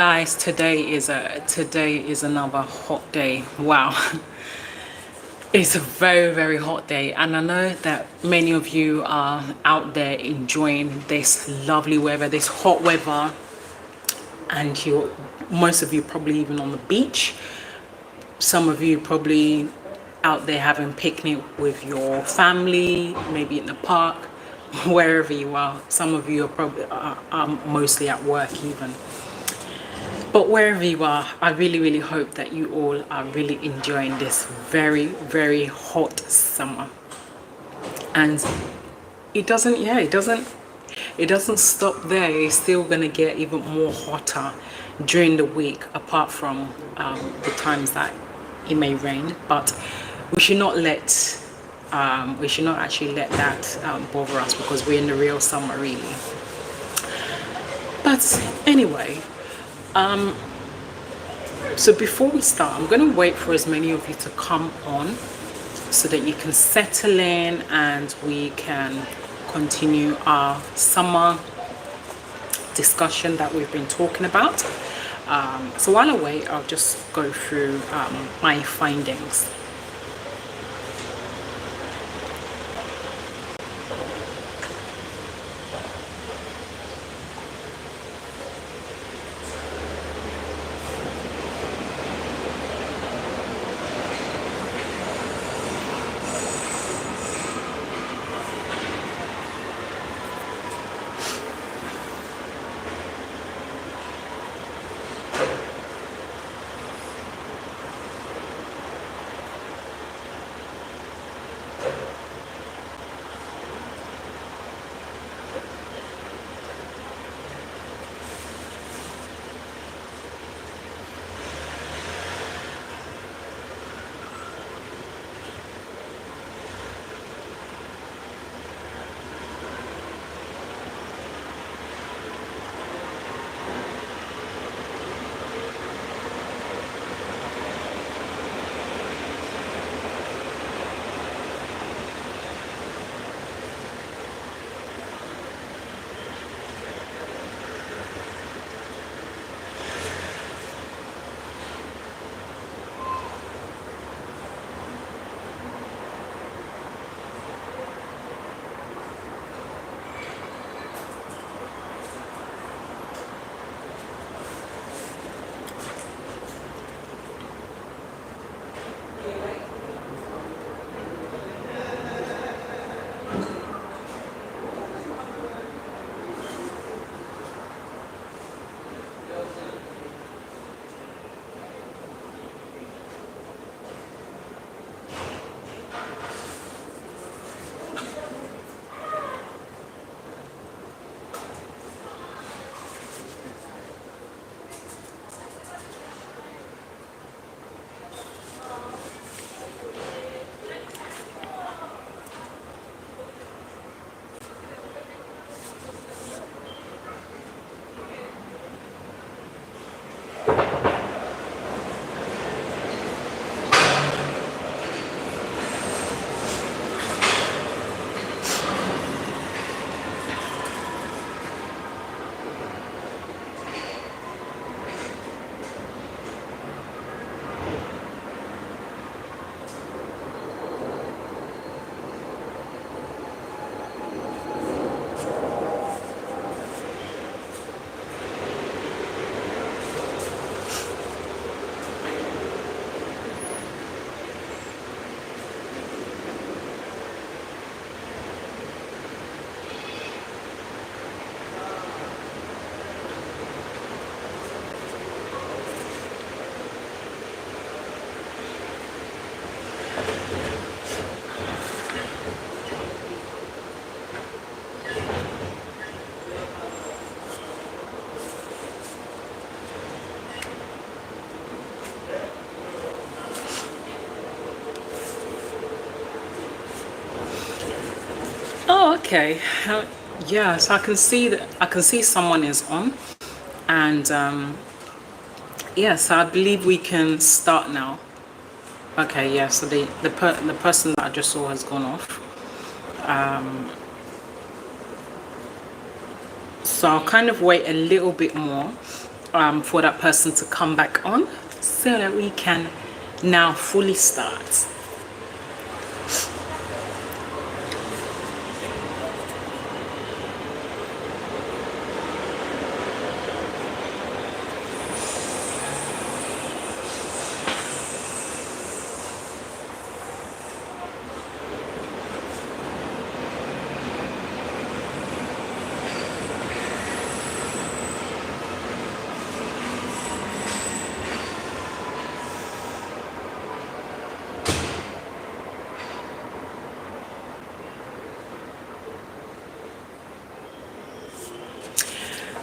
Guys, today is another hot day. Wow. It's a very, very hot day, and I know that many of you are out there enjoying this lovely weather, this hot weather, and most of you probably even on the beach. Some of you probably out there having picnic with your family, maybe in the park, wherever you are. Some of you are mostly at work even. But wherever you are, I really, really hope that you all are really enjoying this very, very hot summer. And it doesn't stop there. It's still gonna get even more hotter during the week, apart from the times that it may rain. But we should not actually let that bother us, because we're in the real summer, really. But anyway, so before we start, I'm going to wait for as many of you to come on so that you can settle in and we can continue our summer discussion that we've been talking about. So while I wait, I'll just go through my findings. Oh, okay. Yeah, so I can see someone is on, and yes, I believe we can start now. Okay, yeah. So the person that I just saw has gone off. So I'll kind of wait a little bit more for that person to come back on so that we can now fully start.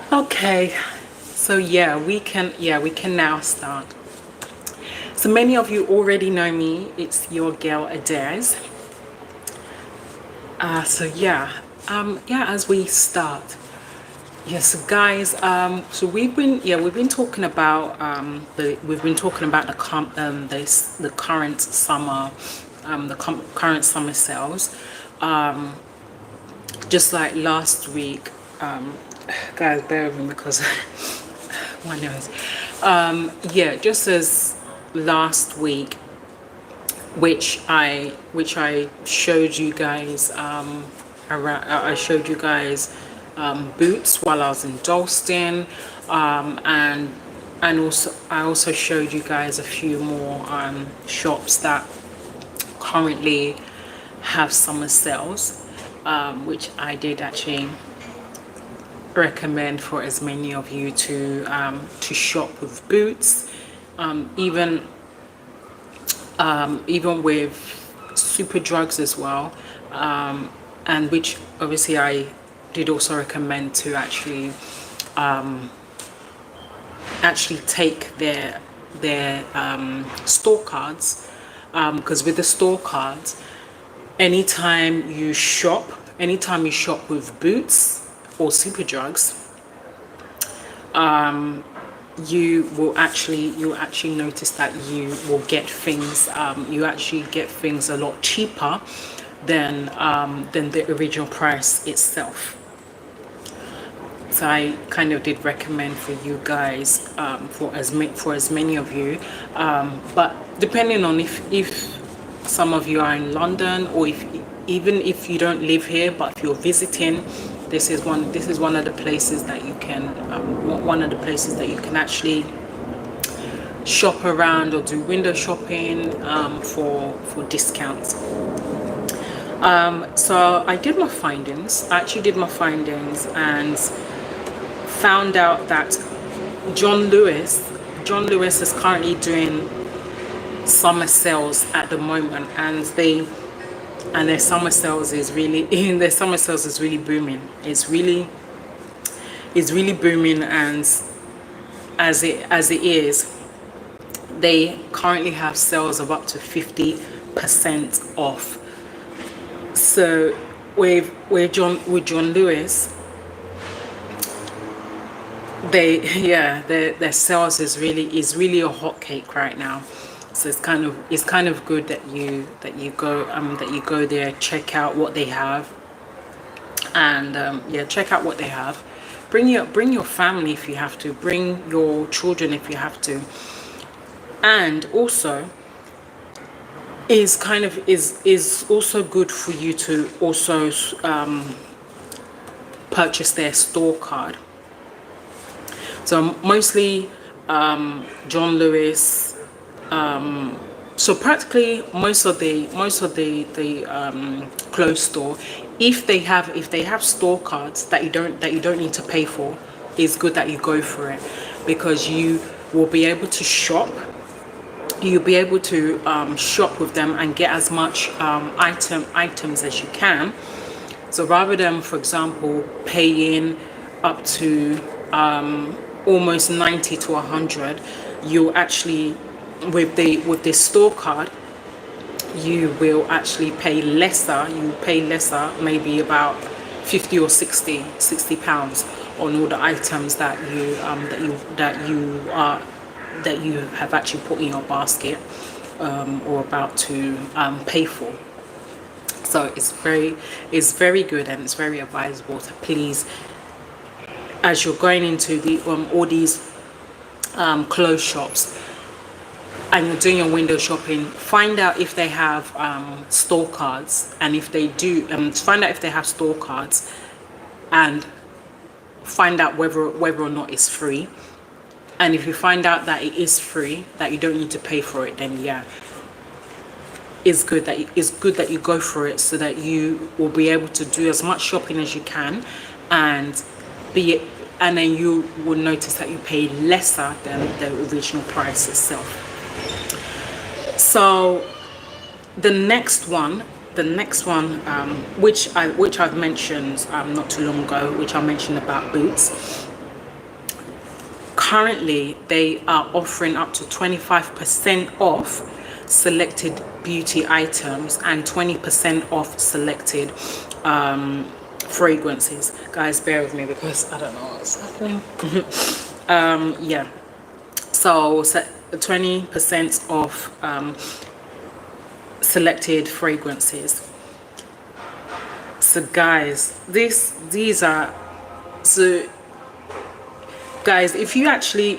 Okay, so we can now start. So many of you already know me. It's your girl Adez. As we start, yes, guys. So we've been talking about the current summer, current summer sales. Just like last week, guys, bear with me because my nose. Just as last week, which I showed you guys I showed you guys boots while I was in Dalston, and also I also showed you guys a few more shops that currently have summer sales, which I did actually recommend for as many of you to shop with boots, even with Superdrugs as well, and which obviously I did also recommend to actually take their store cards, because with the store cards, anytime you shop with Boots or Superdrugs, you'll actually notice that you will get things, you actually get things a lot cheaper than the original price itself. So I kind of did recommend for you guys, for as many of you, but depending on if some of you are in London, or even if you don't live here but if you're visiting, this is one of the places that you can actually shop around or do window shopping for discounts. So I did my findings. I actually did my findings and found out that John Lewis is currently doing summer sales at the moment, and their summer sales is really booming. It's really booming, and as it is, they currently have sales of up to 50% off. So with John Lewis, their sales is really a hotcake right now. So it's kind of good that you go there, check out what they have, and check out what they have. Bring your family if you have to. Bring your children if you have to. And also is also good for you to also purchase their store card. So mostly John Lewis. So practically most of the clothes store, if they have store cards that you don't need to pay for, it's good that you go for it, because you will be able to shop. You'll be able to shop with them and get as much items as you can. So rather than, for example, paying up to almost 90 to 100, you actually, with the store card, you will actually pay lesser. You pay lesser, maybe about 50 or 60 pounds on all the items that you have actually put in your basket, or about to pay for. So it's very good, and it's very advisable to please, as you're going into the all these clothes shops and you're doing your window shopping, find out if they have store cards, and if they do, find out if they have store cards, and find out whether or not it's free. And if you find out that it is free, that you don't need to pay for it, then yeah, it's good that you go for it, so that you will be able to do as much shopping as you can, and then you will notice that you pay lesser than the original price itself. So the next one, which I've mentioned not too long ago, which I mentioned about Boots. Currently, they are offering up to 25% off selected beauty items and 20% off selected fragrances. Guys, bear with me because I don't know what's happening. Yeah, so 20% off selected fragrances. So guys, these are, so guys, if you actually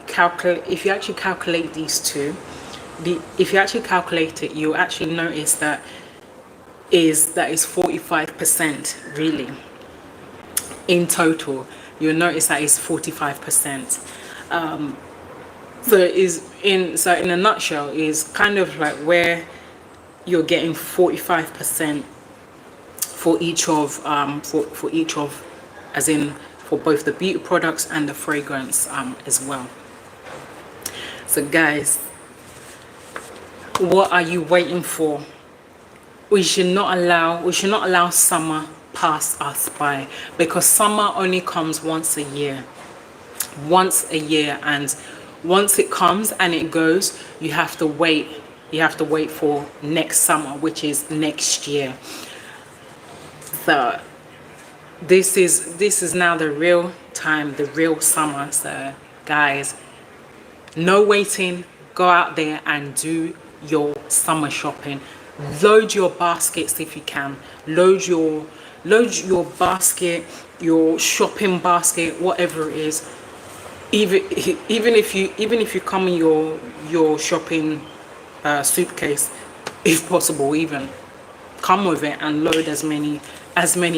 calculate these two, if you actually calculate it, you'll actually notice that is 45% really. In total, you'll notice that is 45%. So in a nutshell, is kind of like where you're getting 45% for each of for each of, as in for both the beauty products and the fragrance as well. So guys, what are you waiting for? We should not allow summer pass us by, because summer only comes once a year, and once it comes and it goes, you have to wait for next summer, which is next year. So this is now the real time, the real summer. So guys, no waiting, go out there and do your summer shopping. Load your baskets if you can. Load your basket, your shopping basket, whatever it is. Even if you come in your shopping suitcase, if possible, even come with it and load as many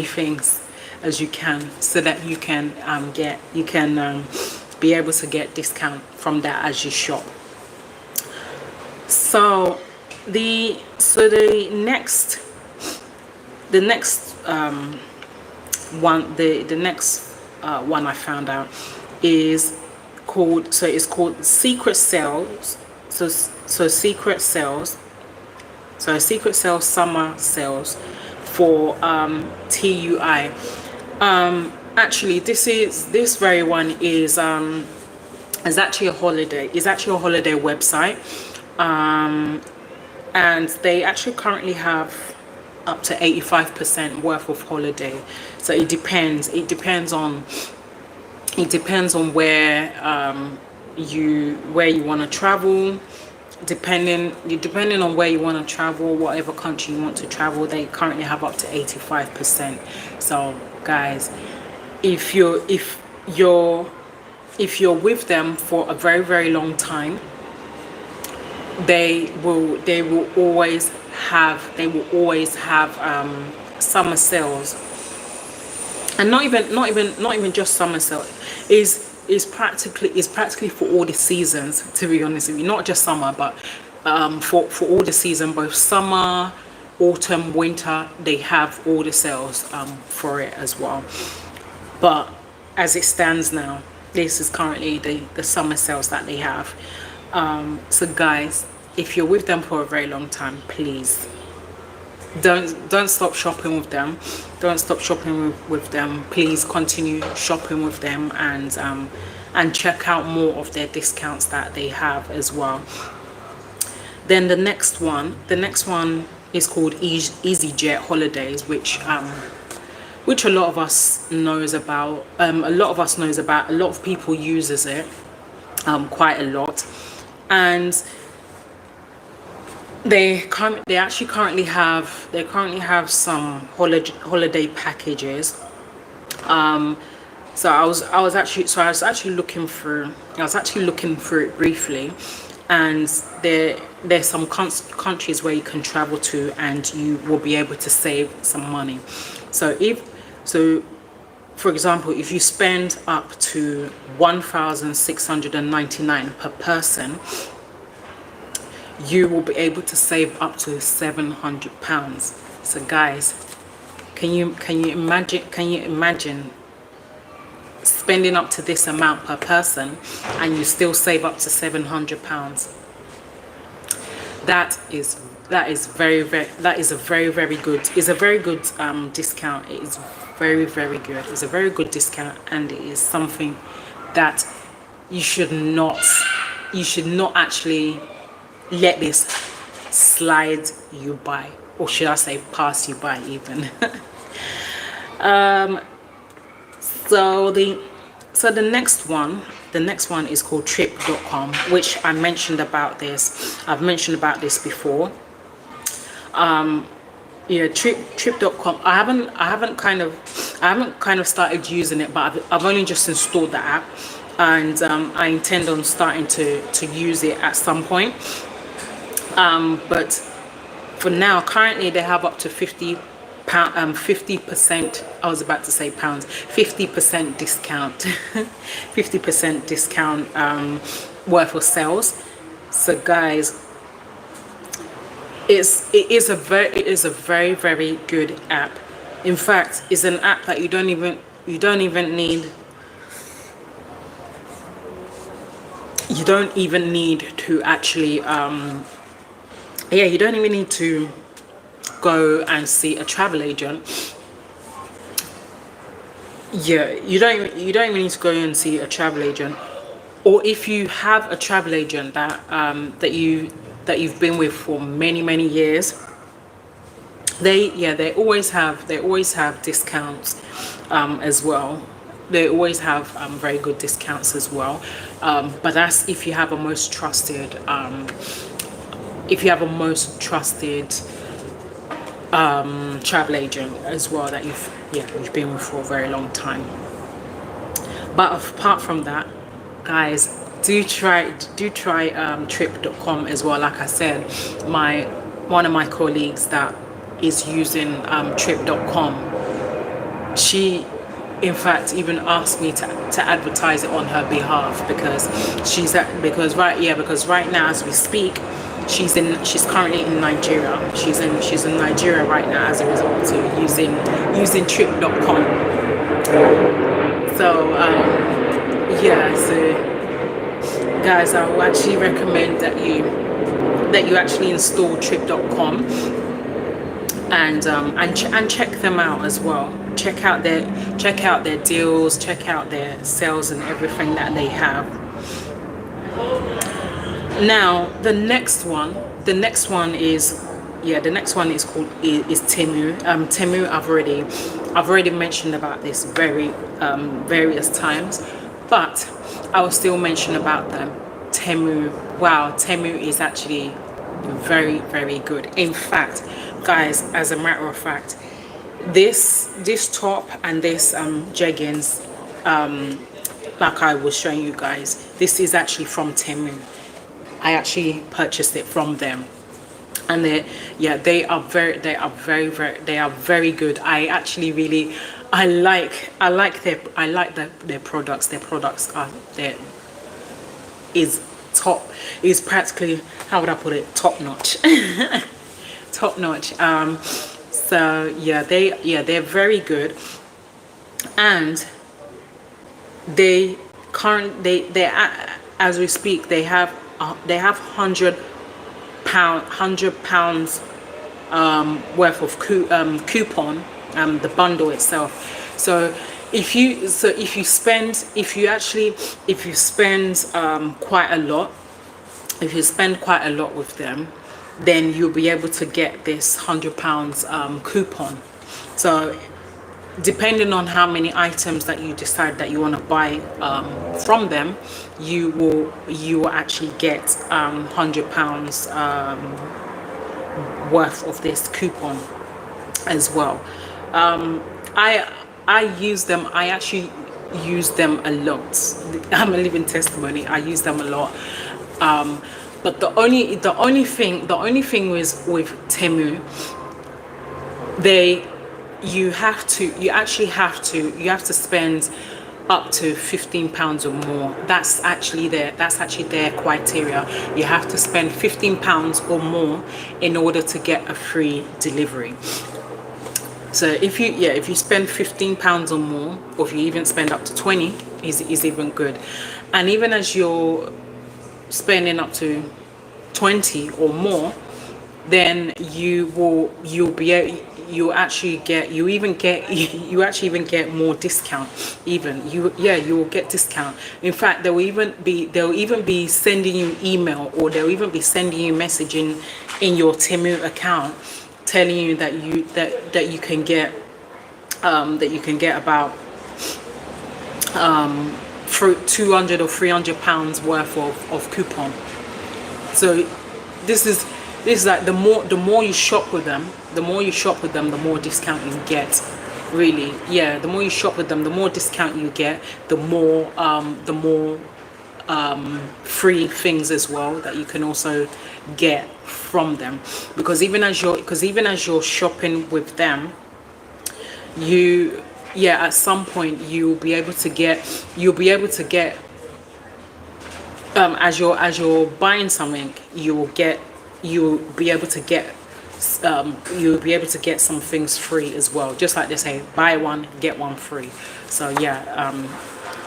things as you can, so that you can be able to get discount from that as you shop. So the next one I found out is called, so it's called Secret Sales. So Secret Sales summer sales for TUI. Actually, this very one is actually a holiday. It's actually a holiday website, and they actually currently have up to 85% worth of holiday. So it depends on where you want to travel. Depending on where you want to travel, whatever country you want to travel, they currently have up to 85%. So guys, if you're with them for a very, very long time, they will always have summer sales. And not even just summer sale, is practically for all the seasons, to be honest with you. Not just summer, but for all the season, both summer, autumn, winter, they have all the sales for it as well. But as it stands now, this is currently the summer sales that they have. So guys, if you're with them for a very long time, please don't stop shopping with them. Don't stop shopping with them. Please continue shopping with them, and check out more of their discounts that they have as well. Then the next one is called EasyJet Holidays, which a lot of us knows about. A lot of people uses it quite a lot, and they currently have some holiday packages. So I was actually looking through, it briefly, and there's some countries where you can travel to and you will be able to save some money. So so for example, if you spend up to 1,699 per person, you will be able to save up to £700. So guys, can you imagine spending up to this amount per person and you still save up to £700? That is a very good, discount. It is very good. It's a very good discount, and it is something that you should not actually let this slide you by, or should I say pass you by even. So the next one is called trip.com, which I've mentioned about this before. Yeah, trip.com. I haven't kind of started using it, but I've only just installed the app, and I intend on starting to use it at some point. But for now, currently they have up to 50%, I was about to say pounds, 50% discount, 50% discount worth of sales. So guys, it is a very good app. In fact, it's an app that you don't even need to actually you don't even need to go and see a travel agent. Yeah, you don't even need to go and see a travel agent. Or if you have a travel agent that you've been with for many years, they always have discounts as well. They always have very good discounts as well. But that's if you have a most trusted travel agent as well that you've been with for a very long time. But apart from that, guys, do try trip.com as well. Like I said, one of my colleagues that is using trip.com, she in fact even asked me to advertise it on her behalf, because right now as we speak, she's currently in Nigeria. She's in Nigeria right now as a result of using trip.com. So so guys, I would actually recommend that you actually install trip.com and check them out as well. Check out their deals, check out their sales and everything that they have. Now the next one is called Temu. Temu, I've already mentioned about this various times, but I will still mention about them. Temu, wow, Temu is actually very good. In fact, guys, as a matter of fact, this top and this jeggings, like I was showing you guys, this is actually from Temu. I actually purchased it from them, and they are very good. I actually really like their products. Their products are is practically, how would I put it, top notch. Top notch. So they're very good, and they as we speak, they have £100 worth of coupon, the bundle itself. So if you spend quite a lot with them, then you'll be able to get this £100 coupon. So depending on how many items that you decide that you want to buy from them, you will actually get £100 worth of this coupon as well. I use them. I actually use them a lot. I'm a living testimony. I use them a lot. But the only thing with Temu, you have to spend up to £15 or more. That's actually their criteria. You have to spend £15 or more in order to get a free delivery. So if you spend £15 or more, or if you even spend up to 20, is even good. And even as you're spending up to 20 or more, then you actually even get more discount. You will get discount. In fact, they'll even be sending you email, or they'll even be sending you messaging in your Temu account, telling you that you can get about for £200 or £300 worth of coupon. So this is like the more you shop with them, the more discount you get. Really, yeah. The more you shop with them, the more discount you get. The more free things as well that you can also get from them. Because even as you're shopping with them, at some point you'll be able to get as you're buying something, you'll be able to get some things free as well. Just like they say, buy one get one free. So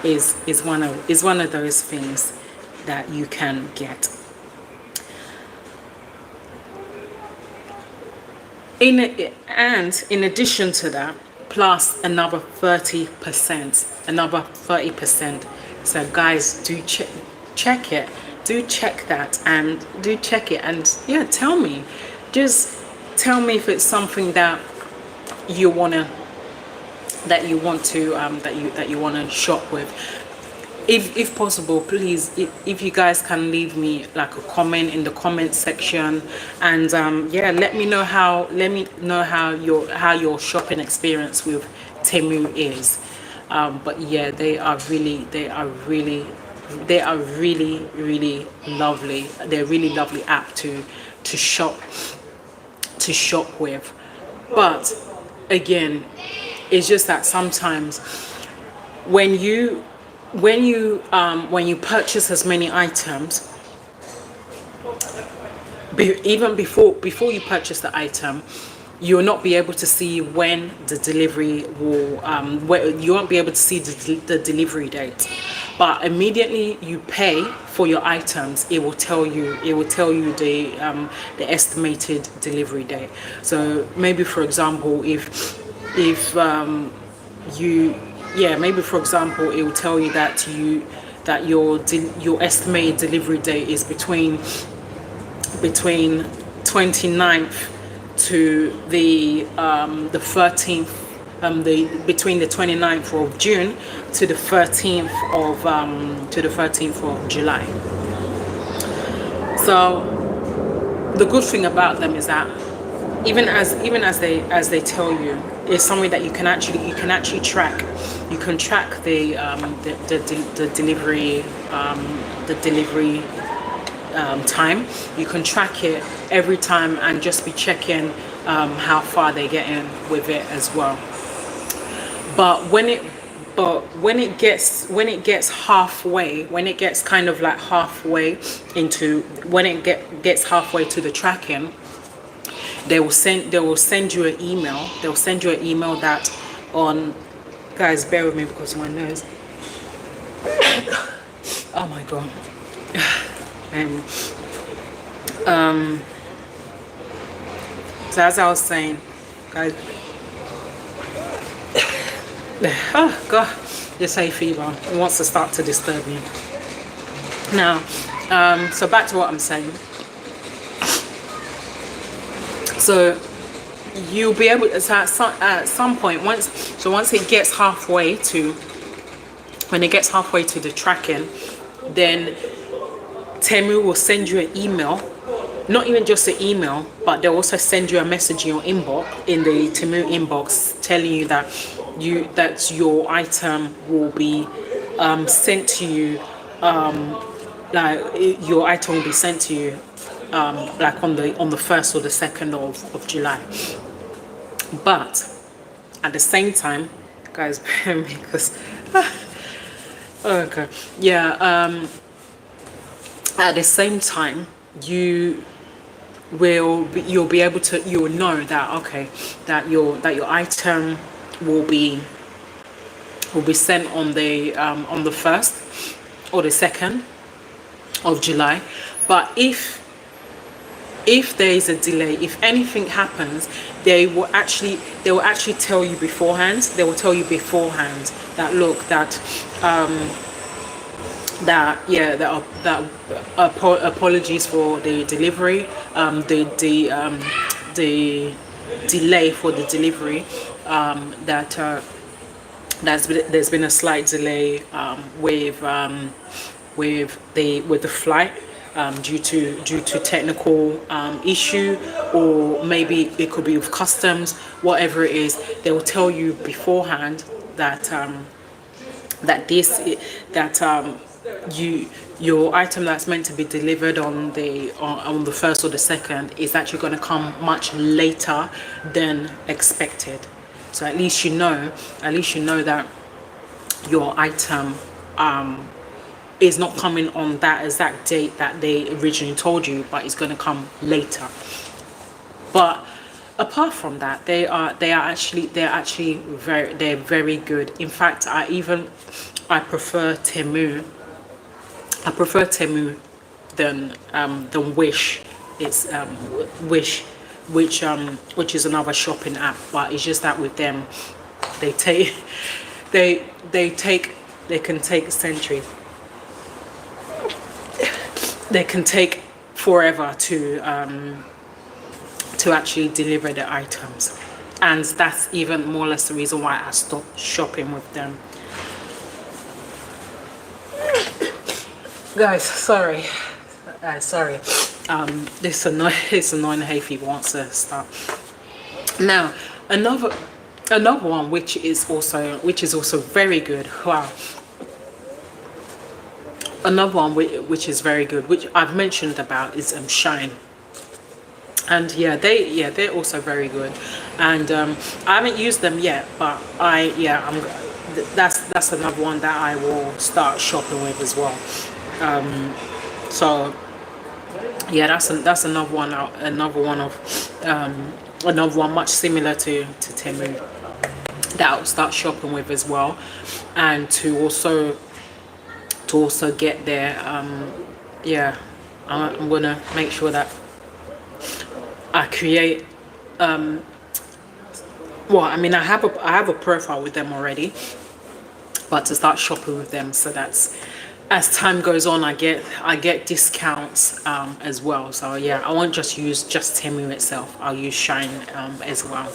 is one of those things that you can get. In addition to that, plus another 30%. So guys, do check it. Do check that, and tell me. Just tell me if it's something that you want to shop with. If possible, please, if you guys can leave me like a comment in the comment section, and let me know how your shopping experience with Temu is. But yeah, they are really lovely. They're a really lovely app to shop with. But again, it's just that sometimes when you purchase as many items, even before you purchase the item, you will not be able to see when the delivery will you won't be able to see the delivery date. But immediately you pay for your items, it will tell you the estimated delivery date. So maybe, for example, if maybe for example, it will tell you that your estimated delivery date is between 29th to the 13th, between the 29th of June to the 13th of July. So the good thing about them is that even as they tell you, it's something that you can actually track. You can track the delivery time. You can track it every time and just be checking how far they get in with it as well. But when it gets halfway, when it gets kind of like halfway into, when it gets halfway to the tracking, they will send you an email. They'll send you an email that on, guys, bear with me because my nose. Oh my god. And so as I was saying, guys, oh god, this hay fever, it wants to start to disturb me now. So back to what I'm saying. So you'll be able to, at some point, once it gets halfway to, when it gets halfway to the tracking, then Temu will send you an email. Not even just an email, but they'll also send you a message in your inbox, in the Temu inbox, telling you that your item will be sent to you, your item will be sent to you like on the 1st or the 2nd of July. But at the same time, guys, because okay, yeah, at the same time, you'll be able to, you'll know that, okay, that your item will be sent on the 1st or the 2nd of July. But if there is a delay, if anything happens, they will actually tell you beforehand. They will tell you beforehand that, look, apologies for the delivery, the delay for the delivery, there's been a slight delay with the flight, due to technical issue, or maybe it could be with customs. Whatever it is, they will tell you beforehand that your item that's meant to be delivered on the 1st or the 2nd is actually going to come much later than expected. So at least you know that your item is not coming on that exact date that they originally told you, but it's going to come later. But apart from that, they're actually very good. In fact, I prefer Temu. I prefer Temu than Wish. It's Wish, which is another shopping app, but it's just that with them, they can take centuries. They can take forever to actually deliver the items, and that's even more or less the reason why I stopped shopping with them. Guys, sorry. This annoying hay fever wants to start. Now, another one which is also very good. Wow. Another one which is very good, which I've mentioned about, is Shine. And they're also very good. And I haven't used them yet, but that's another one that I will start shopping with as well. So yeah, that's another one much similar to Temu that I'll start shopping with as well, and to also get there. I'm gonna make sure that I create I have a profile with them already, but to start shopping with them, so that's, as time goes on, I get discounts as well. So yeah, I won't just use Temu itself. I'll use Shine as well.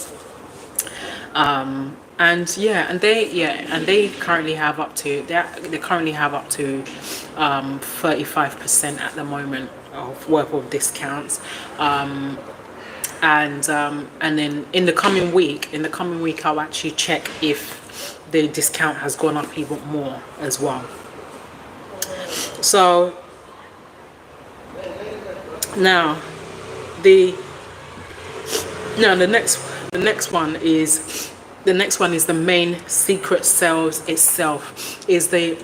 And they currently have up to 35% at the moment of worth of discounts. And then in the coming week I'll actually check if the discount has gone up even more as well. So now the next one is the main secret sales itself. The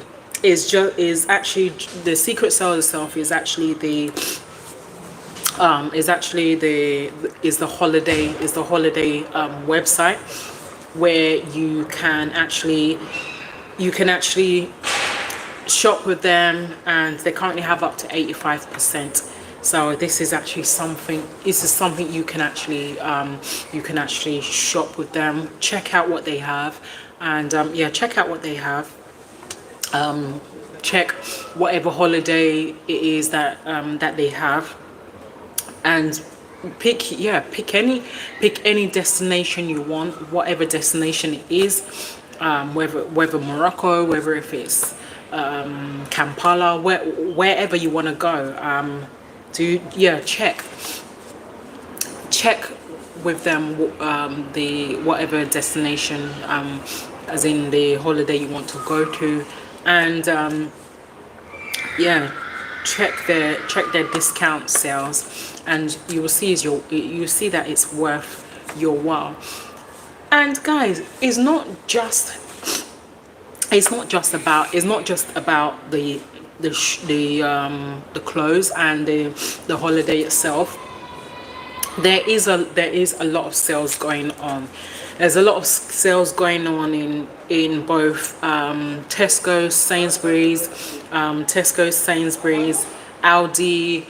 secret sale itself is actually the holiday website, where you can actually shop with them, and they currently have up to 85%. So this is something you can actually shop with them, check out what they have, and check out what they have. Check whatever holiday it is that they have, and pick any destination you want, whatever destination it is, whether Morocco, whether if it's Kampala, wherever you want to go. Check with them the whatever destination as in the holiday you want to go to. And yeah, check their discount sales, and you will see you see that it's worth your while. And guys, it's not just about the clothes and the holiday itself. There is a lot of sales going on. There's a lot of sales going on in both Tesco, Sainsbury's, Aldi,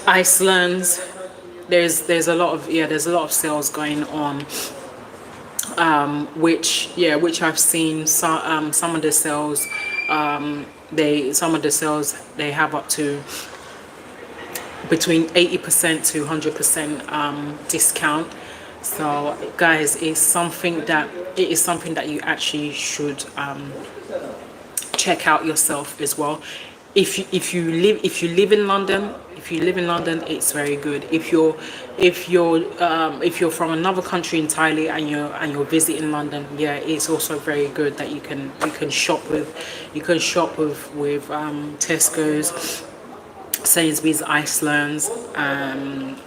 Iceland. There's a lot of sales going on, which I've seen. Some of the sales, they have up to between 80% to 100% discount. So guys, it is something that you actually should check out yourself as well. If you live in London, it's very good. If you're from another country entirely and you're visiting London, yeah, it's also very good that you can shop with Tesco's, Sainsbury's, Iceland's, and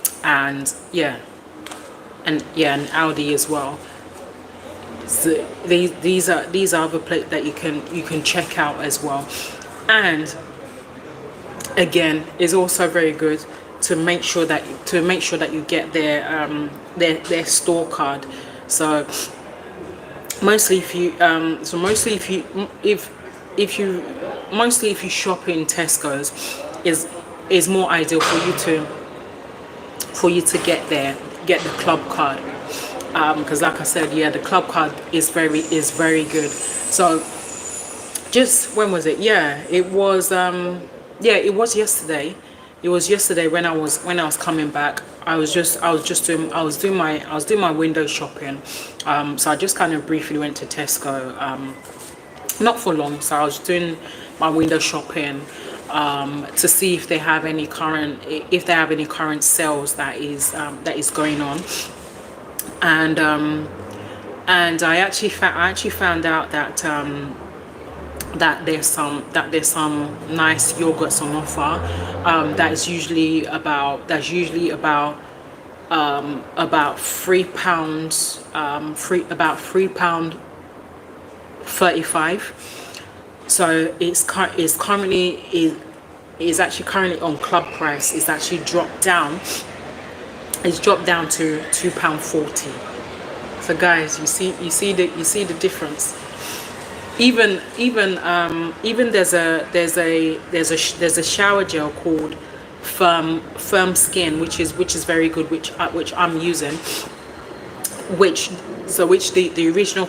Aldi as well. So these are other places that you can check out as well. And again, it's also very good to make sure that you get their store card. So mostly if you shop in Tesco's, is more ideal for you to get the club card, because like I said, yeah, the club card is very good. So just when was it? Yeah, it was yesterday. It was yesterday when I was coming back. I was doing my window shopping. So I just kind of briefly went to Tesco, not for long. So I was doing my window shopping to see if they have any current sales that is going on. And I actually found out that there's some nice yogurts on offer. That's usually about £3, about £3.35. So it's actually currently on club price. It's actually dropped down. It's dropped down to £2.40. So guys, you see the difference. Even there's a shower gel called Firm Skin, which is very good, which I'm using. The original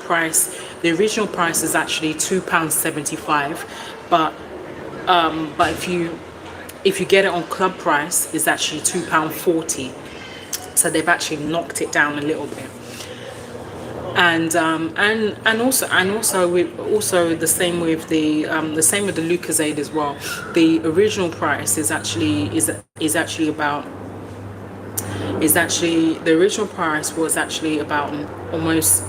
price is actually £2.75, but if you get it on club price, it's actually £2.40. So they've actually knocked it down a little bit. And also the same with the Lucozade as well. The original price the original price was actually about almost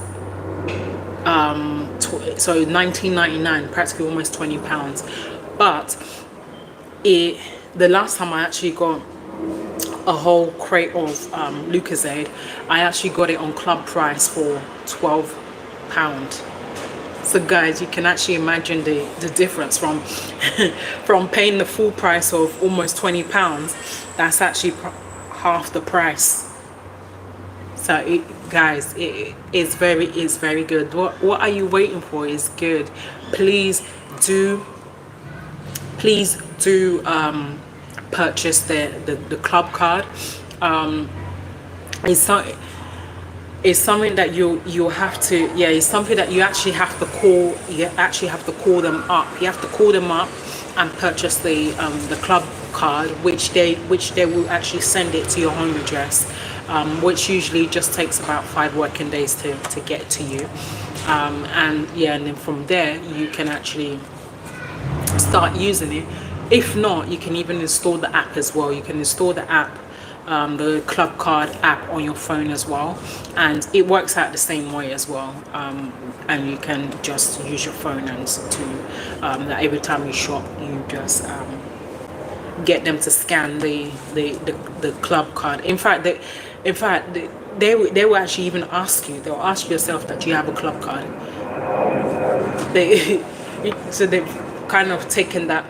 so £19.99, practically almost £20. But the last time I actually got a whole crate of Lucozade, I actually got it on club price for £12. So guys, you can actually imagine the difference from from paying the full price of almost £20. That's actually half the price. So guys, it's very good. What are you waiting for? It's good. Please do purchase the club card. It's something that you have to, yeah, it's something that you actually have to call. You actually have to call them up. You have to call them up and purchase the club card, which they will actually send it to your home address, which usually just takes about 5 working days to get to you. And then from there you can actually start using it. If not, you can even install the app as well. You can install the app the Club Card app on your phone as well, and it works out the same way as well. And you can just use your phone and that every time you shop, you just get them to scan the Club Card. In fact, they will actually even ask you. They'll ask yourself that you have a Club Card. So they've kind of taken that.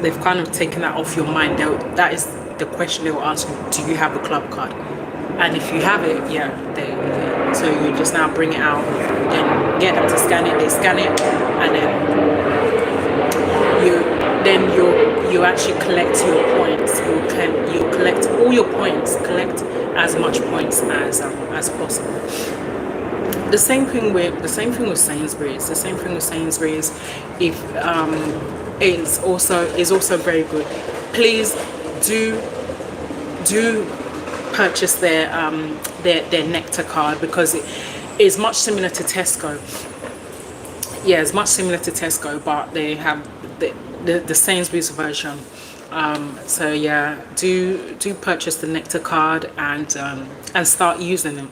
They've kind of taken that off your mind. That is the question they will ask you: do you have a Club Card? And if you have it, yeah, so you just now bring it out, then get them to scan it. They scan it, and then you actually collect your points. You collect all your points. Collect as much points as possible. The same thing with Sainsbury's. If is also very good. Please do purchase their Nectar card, because it is much similar to Tesco. Yeah, it's much similar to Tesco, but they have the Sainsbury's version. So yeah, do purchase the Nectar card and start using them.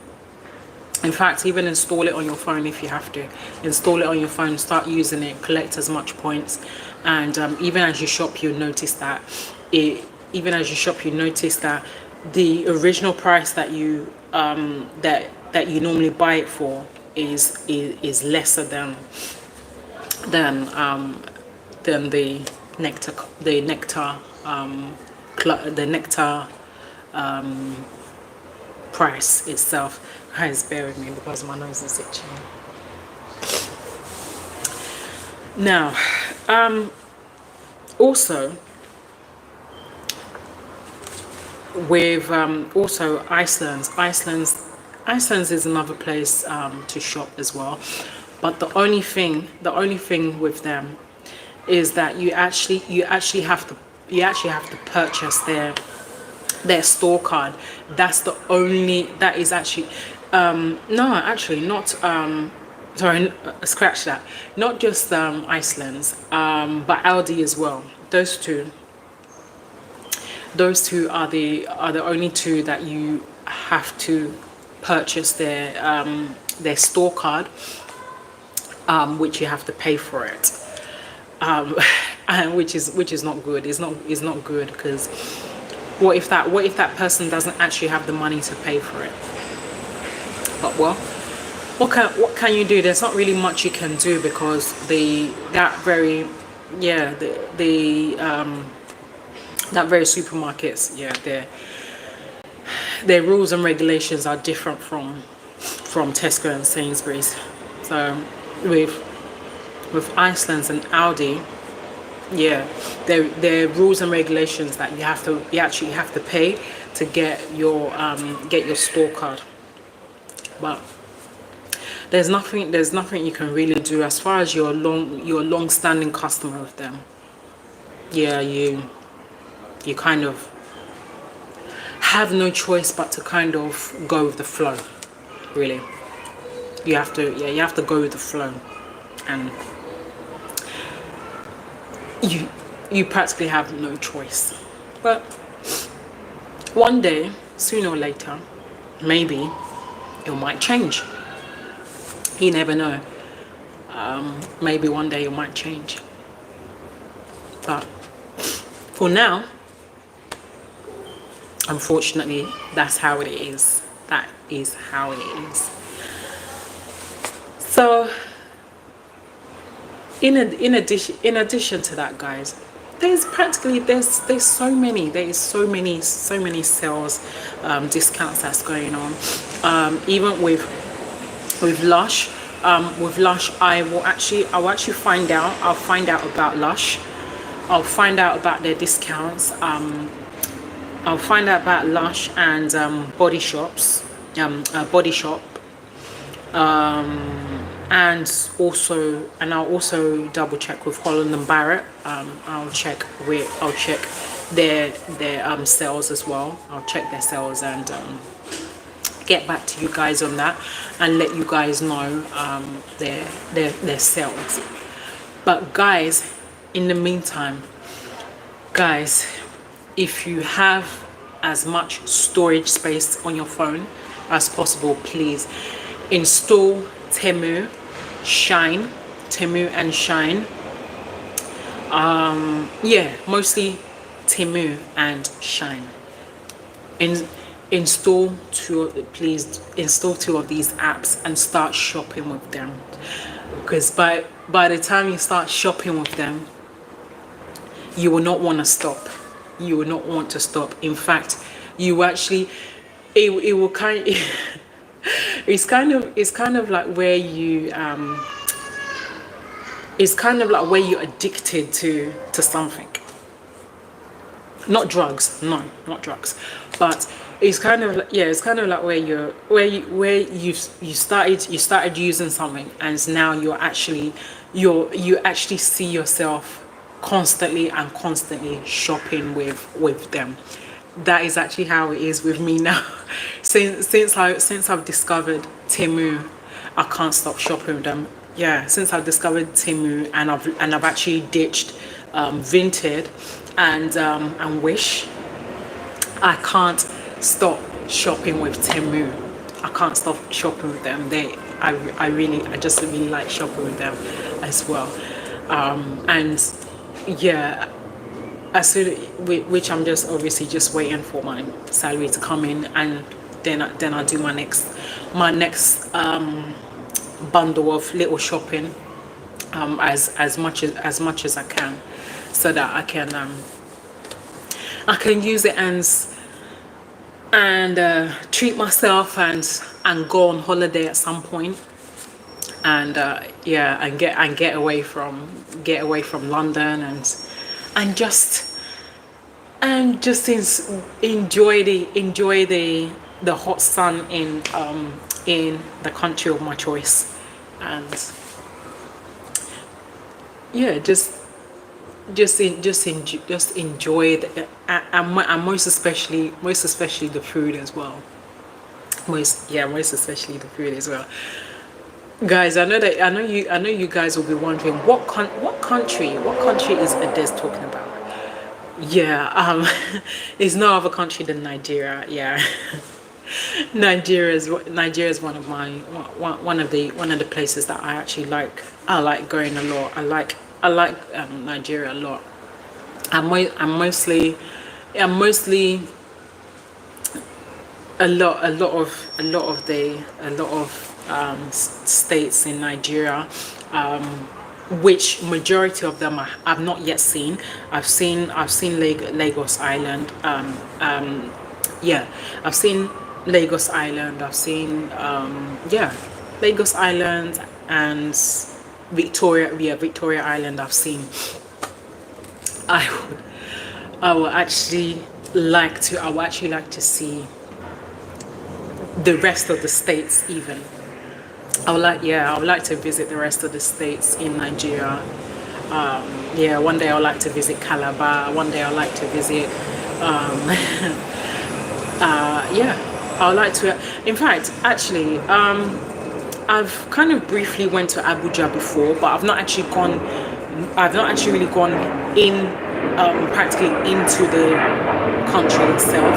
In fact, even install it on your phone if you have to. Install it on your phone, start using it, collect as much points, and even as you shop, you notice that the original price that you that you normally buy it for is lesser than the Nectar price itself. Guys, bear with me because my nose is itching. Now, also with also Iceland's is another place to shop as well, but the only thing with them is that you actually have to purchase their store card. That is actually no, actually not. Sorry, scratch that. Not just Iceland's, but Aldi as well. Those two are the only two that you have to purchase their store card, which you have to pay for it, and which is not good. It's not good, because what if that person doesn't actually have the money to pay for it? But well, what can you do? There's not really much you can do, because that very supermarkets, yeah, their rules and regulations are different from Tesco and Sainsbury's. So with Iceland's and Aldi, yeah, their rules and regulations that you actually have to pay to get your store card. But there's nothing you can really do as far as you're a long-standing customer of them. Yeah, you kind of have no choice but to kind of go with the flow. Really, you have to go with the flow, and you practically have no choice. But one day, sooner or later, maybe it might change. You never know. Maybe one day it might change. But for now, unfortunately, that's how it is. That is how it is. So, in addition to that, guys, there's so many sales, discounts that's going on. Even with Lush, I'll actually find out. I'll find out about Lush. I'll find out about their discounts. I'll find out about Lush and Body Shop, and I'll also double check with Holland and Barrett. I'll check their sales as well. I'll check their sales and get back to you guys on that and let you guys know their sales. But guys, in the meantime, guys, if you have as much storage space on your phone as possible, please install Temu, Shine, Temu and Shine. Yeah, mostly Temu and Shine. Please install two of these apps and start shopping with them, because by the time you start shopping with them, you will not want to stop. You will not want to stop. In fact, you actually, it will kind of, it's kind of like where you it's kind of like where you're addicted to something. Not drugs, no, not drugs, but it's kind of like, yeah, it's kind of like where you started using something, and now you actually see yourself constantly shopping with them. That is actually how it is with me now. since I've discovered Temu, I can't stop shopping with them. Yeah, since I've discovered Temu, and I've actually ditched Vinted and Wish, I can't stop shopping with Temu. I can't stop shopping with them. I just really like shopping with them as well. And yeah, as soon, which I'm just obviously just waiting for my salary to come in, and then I do my next bundle of little shopping, as much as I can, so that I can use it and treat myself and go on holiday at some point, and yeah, and get away from London, and just enjoy the hot sun in the country of my choice, and yeah, just enjoy it, and most especially the food as well. Most especially the food as well. Guys, I know you guys will be wondering what country is Ades talking about. Yeah, it's no other country than Nigeria. Yeah. Nigeria is one of the places that I actually like. I like going a lot. I like Nigeria a lot. I'm mostly a lot of states in Nigeria, which majority of them I've not yet seen. I've seen Lagos Island. Yeah, I've seen Lagos Island. I've seen Lagos Island and Victoria Island. I've seen. I would actually like to see the rest of the states even. I would like to visit the rest of the states in Nigeria. Yeah, one day I would like to visit Calabar. One day I would like to visit yeah, I would like to. In fact, actually, I've kind of briefly went to Abuja before, but I've not actually really gone in practically into the country itself.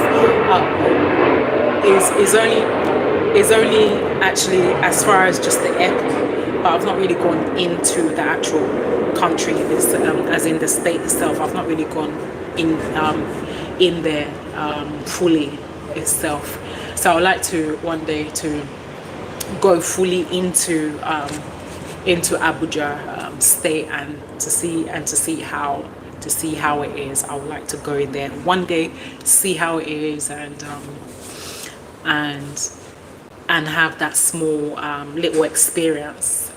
Is only actually as far as just the airport, but I've not really gone into the actual country, as in the state itself. I've not really gone in there fully itself. So I would like to one day to go fully into Abuja state, and to see how it is. I would like to go in there one day, see how it is, and have that small little experience,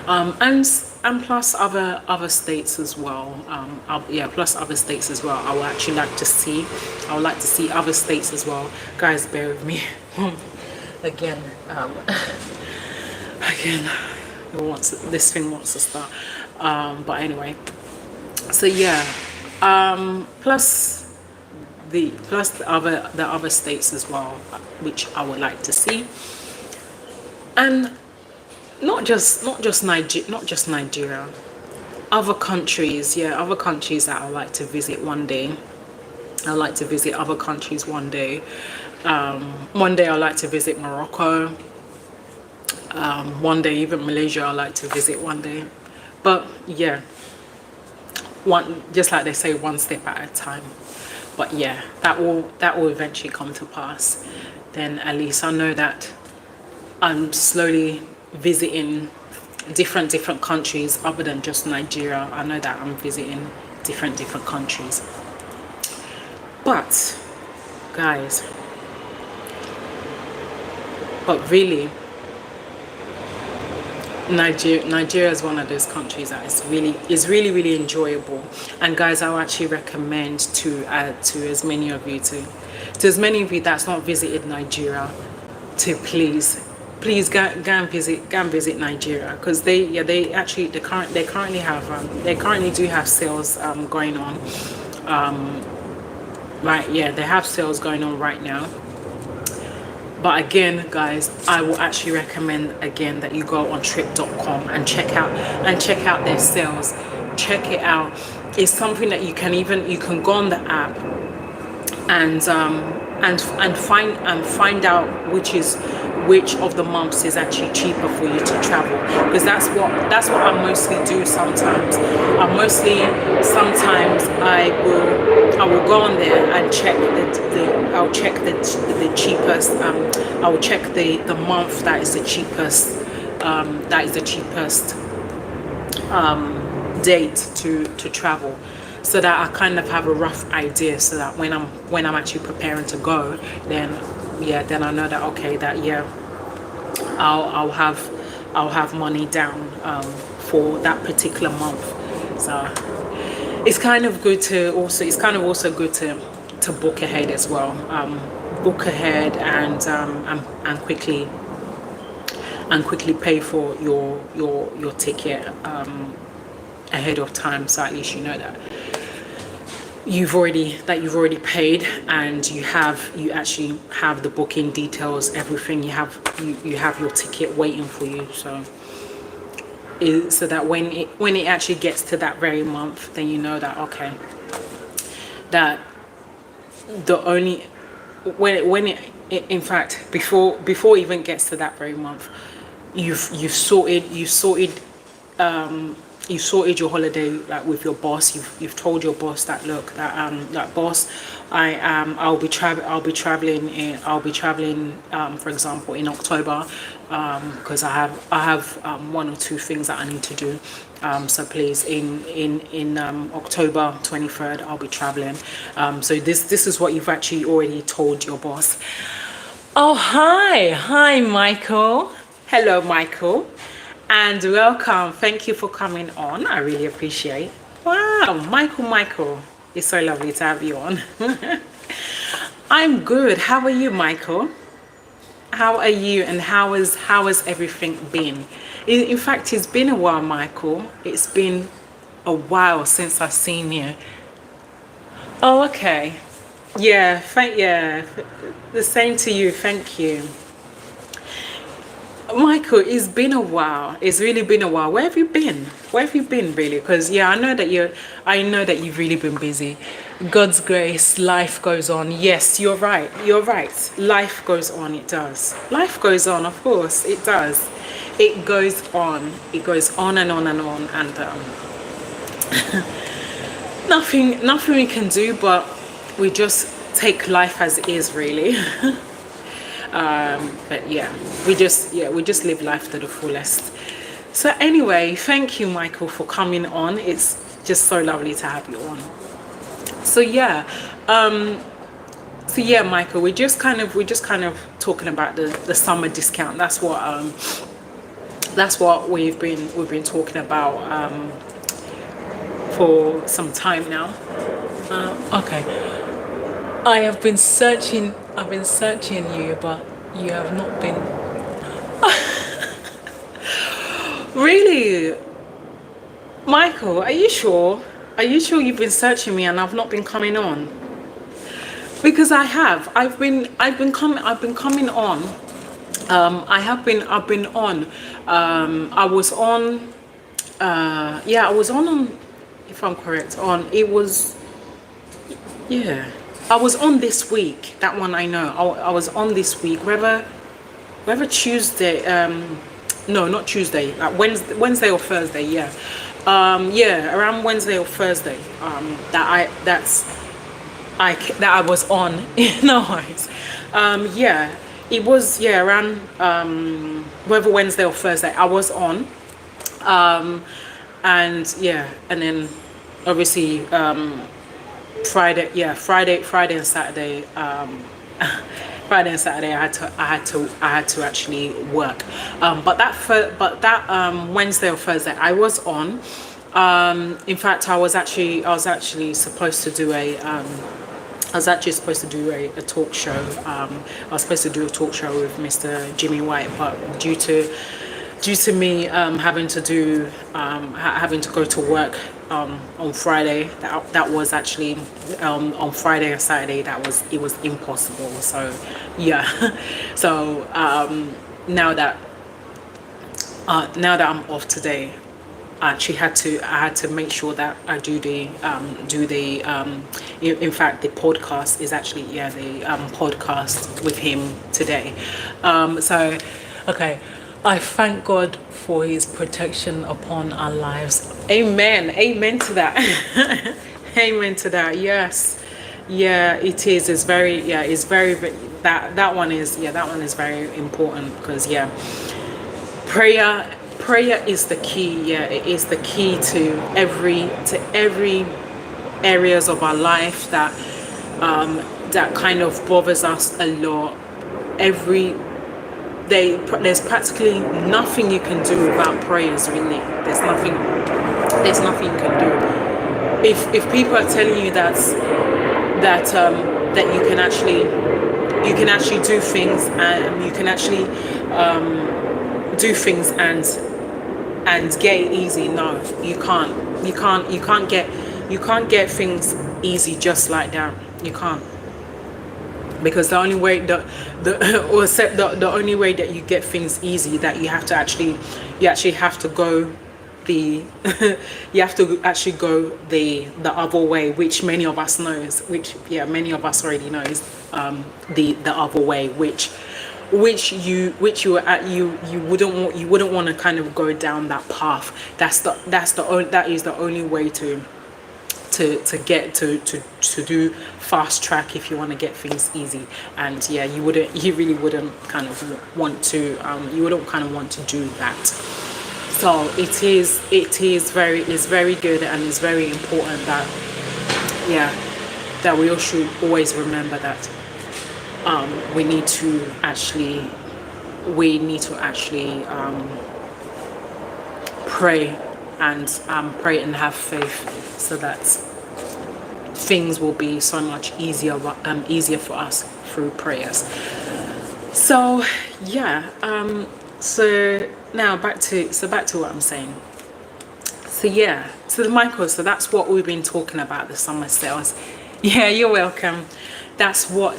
and plus other states as well. Plus other states as well. I would actually like to see. I would like to see other states as well. Guys, bear with me. Again, this thing wants to start. But anyway, so yeah. Plus the other states as well, which I would like to see, and not just Nigeria, other countries that I would like to visit one day. I'd like to visit other countries one day. One day I'd like to visit Morocco. One day even Malaysia I'd like to visit one day. But yeah, just like they say, one step at a time. But yeah, that will eventually come to pass. Then at least I know that I'm slowly visiting different countries other than just Nigeria. I know that I'm visiting different countries. But guys, but really, Nigeria is one of those countries that is really enjoyable. And guys, I would actually recommend to as many of you that's not visited Nigeria, to please go and visit Nigeria, because they currently do have sales going on. Right, yeah, they have sales going on right now. But again, guys, I will actually recommend again that you go on trip.com and check out their sales. Check it out. It's something that you can go on the app and find out which of the months is actually cheaper for you to travel, because that's what I mostly do sometimes. I will go on there and check I'll check the cheapest. I will check the month that is the cheapest. Date to travel, so that I kind of have a rough idea, so that when I'm actually preparing to go, then I know that okay, that I'll have money down for that particular month. So it's kind of good to also good to book ahead as well. Book ahead and quickly pay for your ticket ahead of time, so at least you know that you've already paid, and you actually have the booking details, everything. You have your ticket waiting for you, so that when it actually gets to that very month, then you know that okay, that in fact before it even gets to that very month, you've sorted your holiday, like with your boss. You've told your boss that, look, that boss, I'll be traveling for example in October, because I have one or two things that I need to do, so please in October 23rd I'll be traveling. So this is what you've actually already told your boss. Oh, hi Michael. Hello Michael, and welcome. Thank you for coming on. I really appreciate. Wow, Michael, it's so lovely to have you on. I'm good. How are you, Michael? How are you, and how has everything been? In fact, it's been a while, Michael. It's been a while since I've seen you. Oh, okay. Yeah, the same to you. Thank you. Michael, it's been a while. It's really been a while. Where have you been? Really? Because I know that you've really been busy. God's grace, life goes on. Yes, you're right. Life goes on. It does. Life goes on. Of course, it does. It goes on. It goes on and on and on, and nothing we can do, but we just take life as it is, really. But we just live life to the fullest. So anyway, thank you, Michael, for coming on. It's just so lovely to have you on. So Michael, we're just kind of talking about the summer discount. That's what we've been talking about for some time now. Okay. I've been searching you, but you have not been. Really? Michael, are you sure? Are you sure you've been searching me and I've not been coming on? Because I have. I've been coming on. I've been on. I was on. I was on. If I'm correct, on. It was. Yeah. I was on this week. That one I know. I was on this week. Whether Tuesday, no, not Tuesday, like Wednesday or Thursday, yeah. Yeah, around Wednesday or Thursday, that I was on. No worries. Yeah, it was, yeah, around, whether Wednesday or Thursday, I was on. And yeah, and then obviously, Friday and Saturday, Friday and Saturday, I had to actually work. But that Wednesday or Thursday, I was on. In fact, I was actually supposed to do a talk show. I was supposed to do a talk show with Mr. Jimmy White, but due to me having to go to work on Friday, that was actually on Friday and Saturday, it was impossible. So yeah, so now that I'm off today, I had to make sure that I do the in fact the podcast is actually, yeah, the podcast with him today. So okay, I thank God for his protection upon our lives. Amen. Amen to that. Amen to that. Yes. Yeah, it is. It's very, yeah, it's very, that one is, yeah, that one is very important, because yeah, prayer is the key. Yeah, it is the key to every areas of our life that that kind of bothers us a lot. There's practically nothing you can do without prayers, really. There's nothing you can do. If people are telling you that you can actually do things, and you can actually do things and get it easy, no, you can't get things easy just like that. You can't. Because the only way the only way that you get things easy, that you actually have to go the you have to actually go the other way, which many of us knows, which, yeah, many of us already knows, the other way, which you wouldn't want to kind of go down that path. That is the only way to get to do fast track if you want to get things easy. And yeah, you really wouldn't kind of want to do that. So it's very good, and it's very important that, yeah, that we all should always remember that we need to actually pray and have faith, so that things will be so much easier for us through prayers. So yeah, so now back to what I'm saying. So yeah, so Michael, so that's what we've been talking about, the summer sales. Yeah, you're welcome. That's what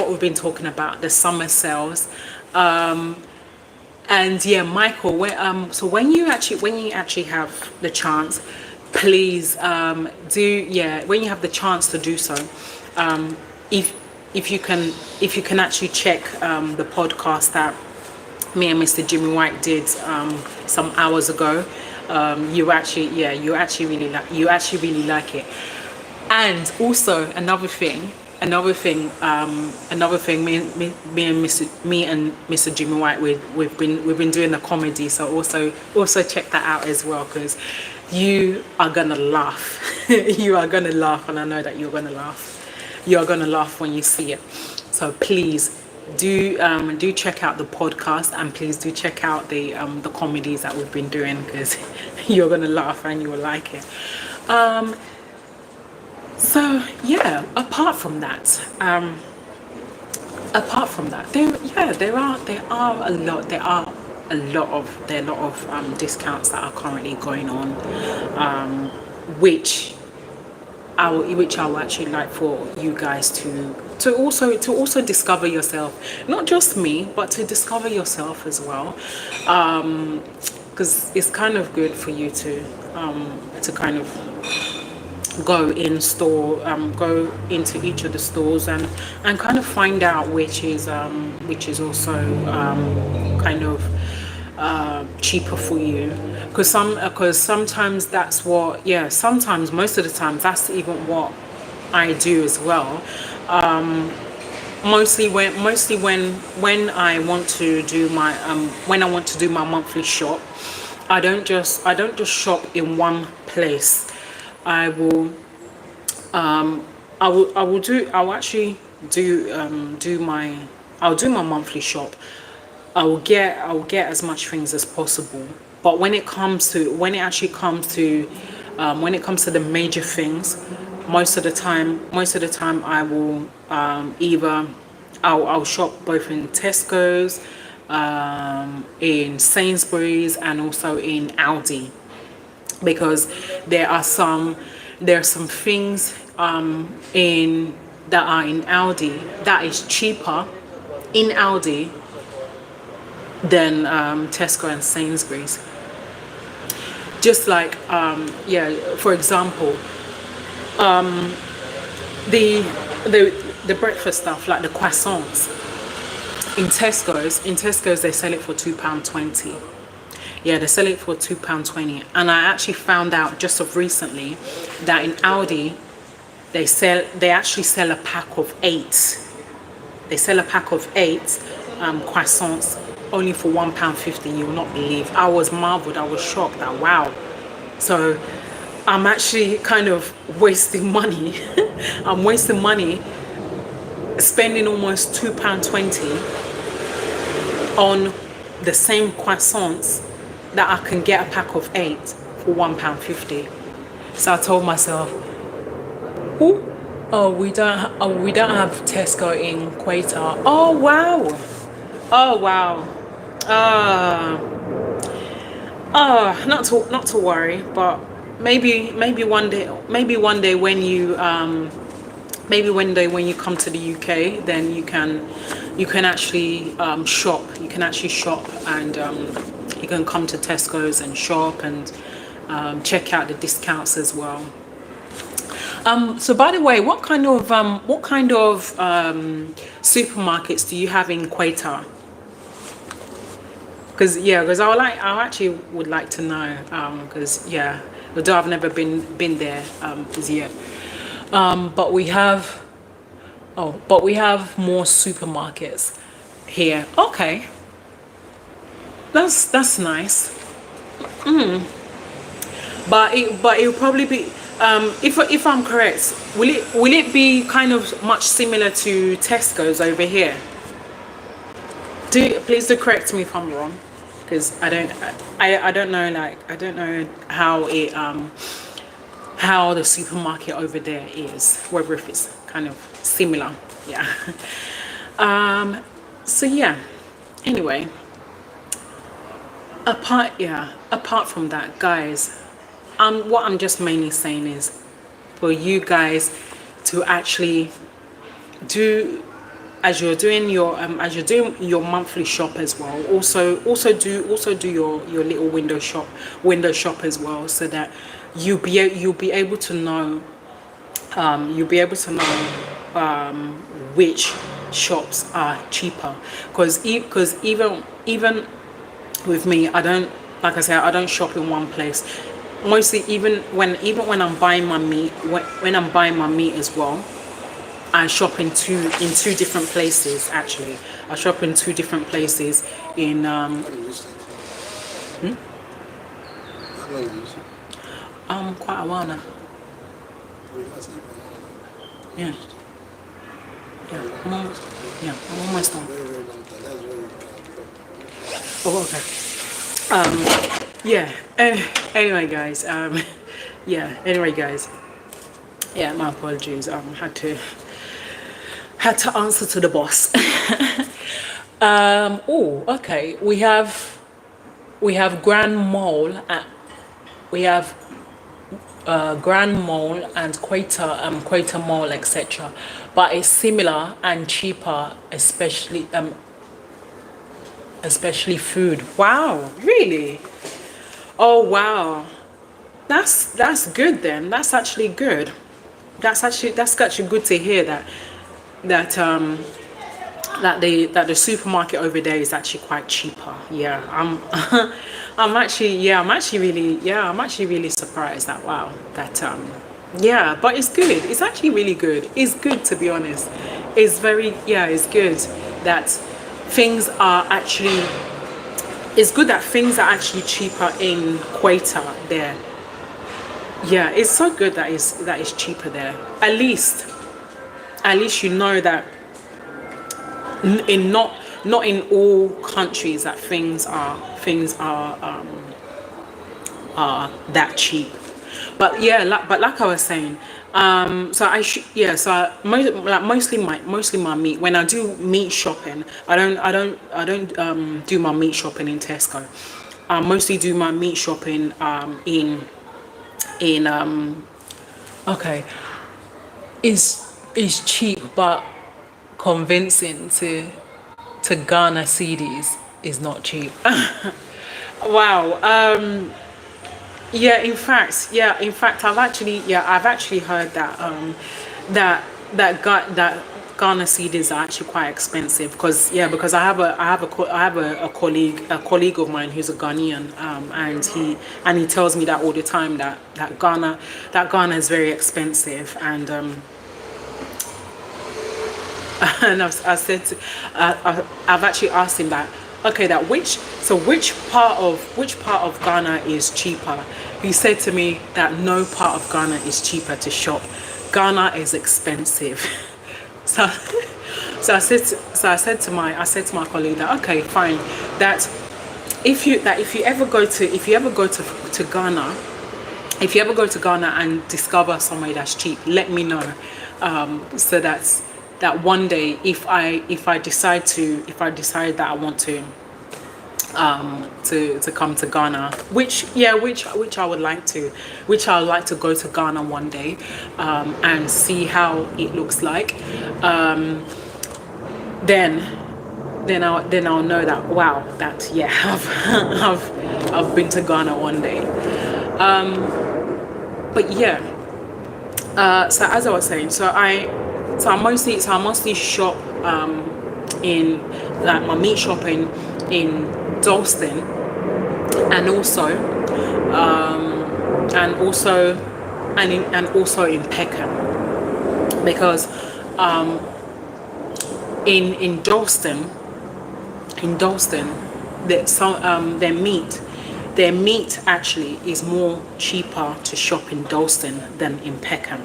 we've been talking about, the summer sales. And yeah, Michael, so when you actually have the chance, please when you have the chance to do so, if you can actually check the podcast that me and Mr. Jimmy White did some hours ago, you actually really like it. And also another thing, me and Mr. Jimmy White, we've been doing the comedy, so also check that out as well, because you are gonna laugh. You are gonna laugh, and I know that you're gonna laugh. You are gonna laugh when you see it. So please do check out the podcast, and please do check out the comedies that we've been doing, because you're gonna laugh and you will like it. So yeah, apart from that, there are a lot of discounts that are currently going on, which I will actually like for you guys to also discover yourself. Not just me, but to discover yourself as well, because it's kind of good for you to kind of go in store, go into each of the stores and kind of find out which is also kind of cheaper for you, because sometimes that's what, yeah, sometimes, most of the time, that's even what I do as well. Mostly when I want to do my when I want to do my monthly shop, I don't just shop in one place. I will I'll actually do my I'll do my monthly shop. I'll get as much things as possible. But when it comes to the major things, most of the time I will either I'll shop both in Tesco's, in Sainsbury's, and also in Aldi, because there are some things in that are in Aldi that is cheaper in Aldi than Tesco and Sainsbury's. Just like yeah, for example, the the breakfast stuff like the croissants in Tesco's they sell it for £2.20. Yeah, they sell it for £2.20. And I actually found out just of recently that in Aldi they actually sell a pack of eight. They sell a pack of eight croissants only for £1.50. You'll not believe. I was marveled. I was shocked that wow. So I'm actually kind of wasting money. I'm wasting money spending almost £2.20 on the same croissants that I can get a pack of eight for £1.50. So I told myself, we don't have Tesco in Quator. Oh wow. Oh wow. Not to worry, but maybe one day when you come to the UK, then you can actually shop. You can actually shop, and you can come to Tesco's and shop and check out the discounts as well. So by the way, what kind of supermarkets do you have in Quator? Because I actually would like to know. Because yeah, although I've never been there as yet. But we have more supermarkets here. Okay, that's nice. But it'll probably be if I'm correct, will it be kind of much similar to Tesco's over here? Please do correct me if I'm wrong, because I don't know, like I don't know how the supermarket over there is, whether if it's kind of similar. Yeah. So yeah, anyway, apart from that, guys, what I'm just mainly saying is for you guys to actually do, as you're doing your monthly shop as well, also do your little window shop as well, so that you'll be able to know which shops are cheaper, because even with me, I don't, like I said, I don't shop in one place. Mostly even when I'm buying my meat, when I'm buying my meat as well, I shop in two different places. Actually, I shop in two different places in quite a while now. Yeah. I'm almost done. Oh, okay. Yeah. Anyway, guys. Yeah. My apologies. Had to answer to the boss. Oh, okay. We have Grand Mall. We have Grand Mall and Quator Mall, etc. But it's similar and cheaper, especially food. Wow, really? Oh wow. That's good then. That's actually good. That's actually good to hear that that that the supermarket over there is actually quite cheaper. Yeah, I'm actually really surprised that wow that yeah, but it's good. It's actually really good. It's good to be honest. It's very yeah, it's good that things are actually it's good that things are actually cheaper in Quetta there. Yeah, it's so good that it's cheaper there. At least you know that in not in all countries that are that cheap. But yeah, but like I was saying, so I should yeah, so like mostly my meat. When I do meat shopping, I don't do my meat shopping in Tesco. I mostly do my meat shopping in okay, is cheap but convincing to Ghana cedis is not cheap. Wow. In fact, I've actually heard that that Ghana cedis are actually quite expensive because I have a colleague of mine who's a Ghanaian and he tells me that all the time that Ghana is very expensive and I've actually asked him that okay that which part of Ghana is cheaper. He said to me that no part of Ghana is cheaper to shop. Ghana is expensive. so I said to my colleague that okay fine that if you ever go to Ghana, if you ever go to Ghana and discover somewhere that's cheap, let me know. So that one day, if I decide that I want to come to Ghana, which I would like to go to Ghana one day, and see how it looks like. Then I'll know that wow that yeah I've been to Ghana one day. But yeah. So as I was saying, I mostly shop in like my meat shopping in Dalston and also and also and also in Peckham because in Dalston that some their meat actually is more cheaper to shop in Dalston than in Peckham.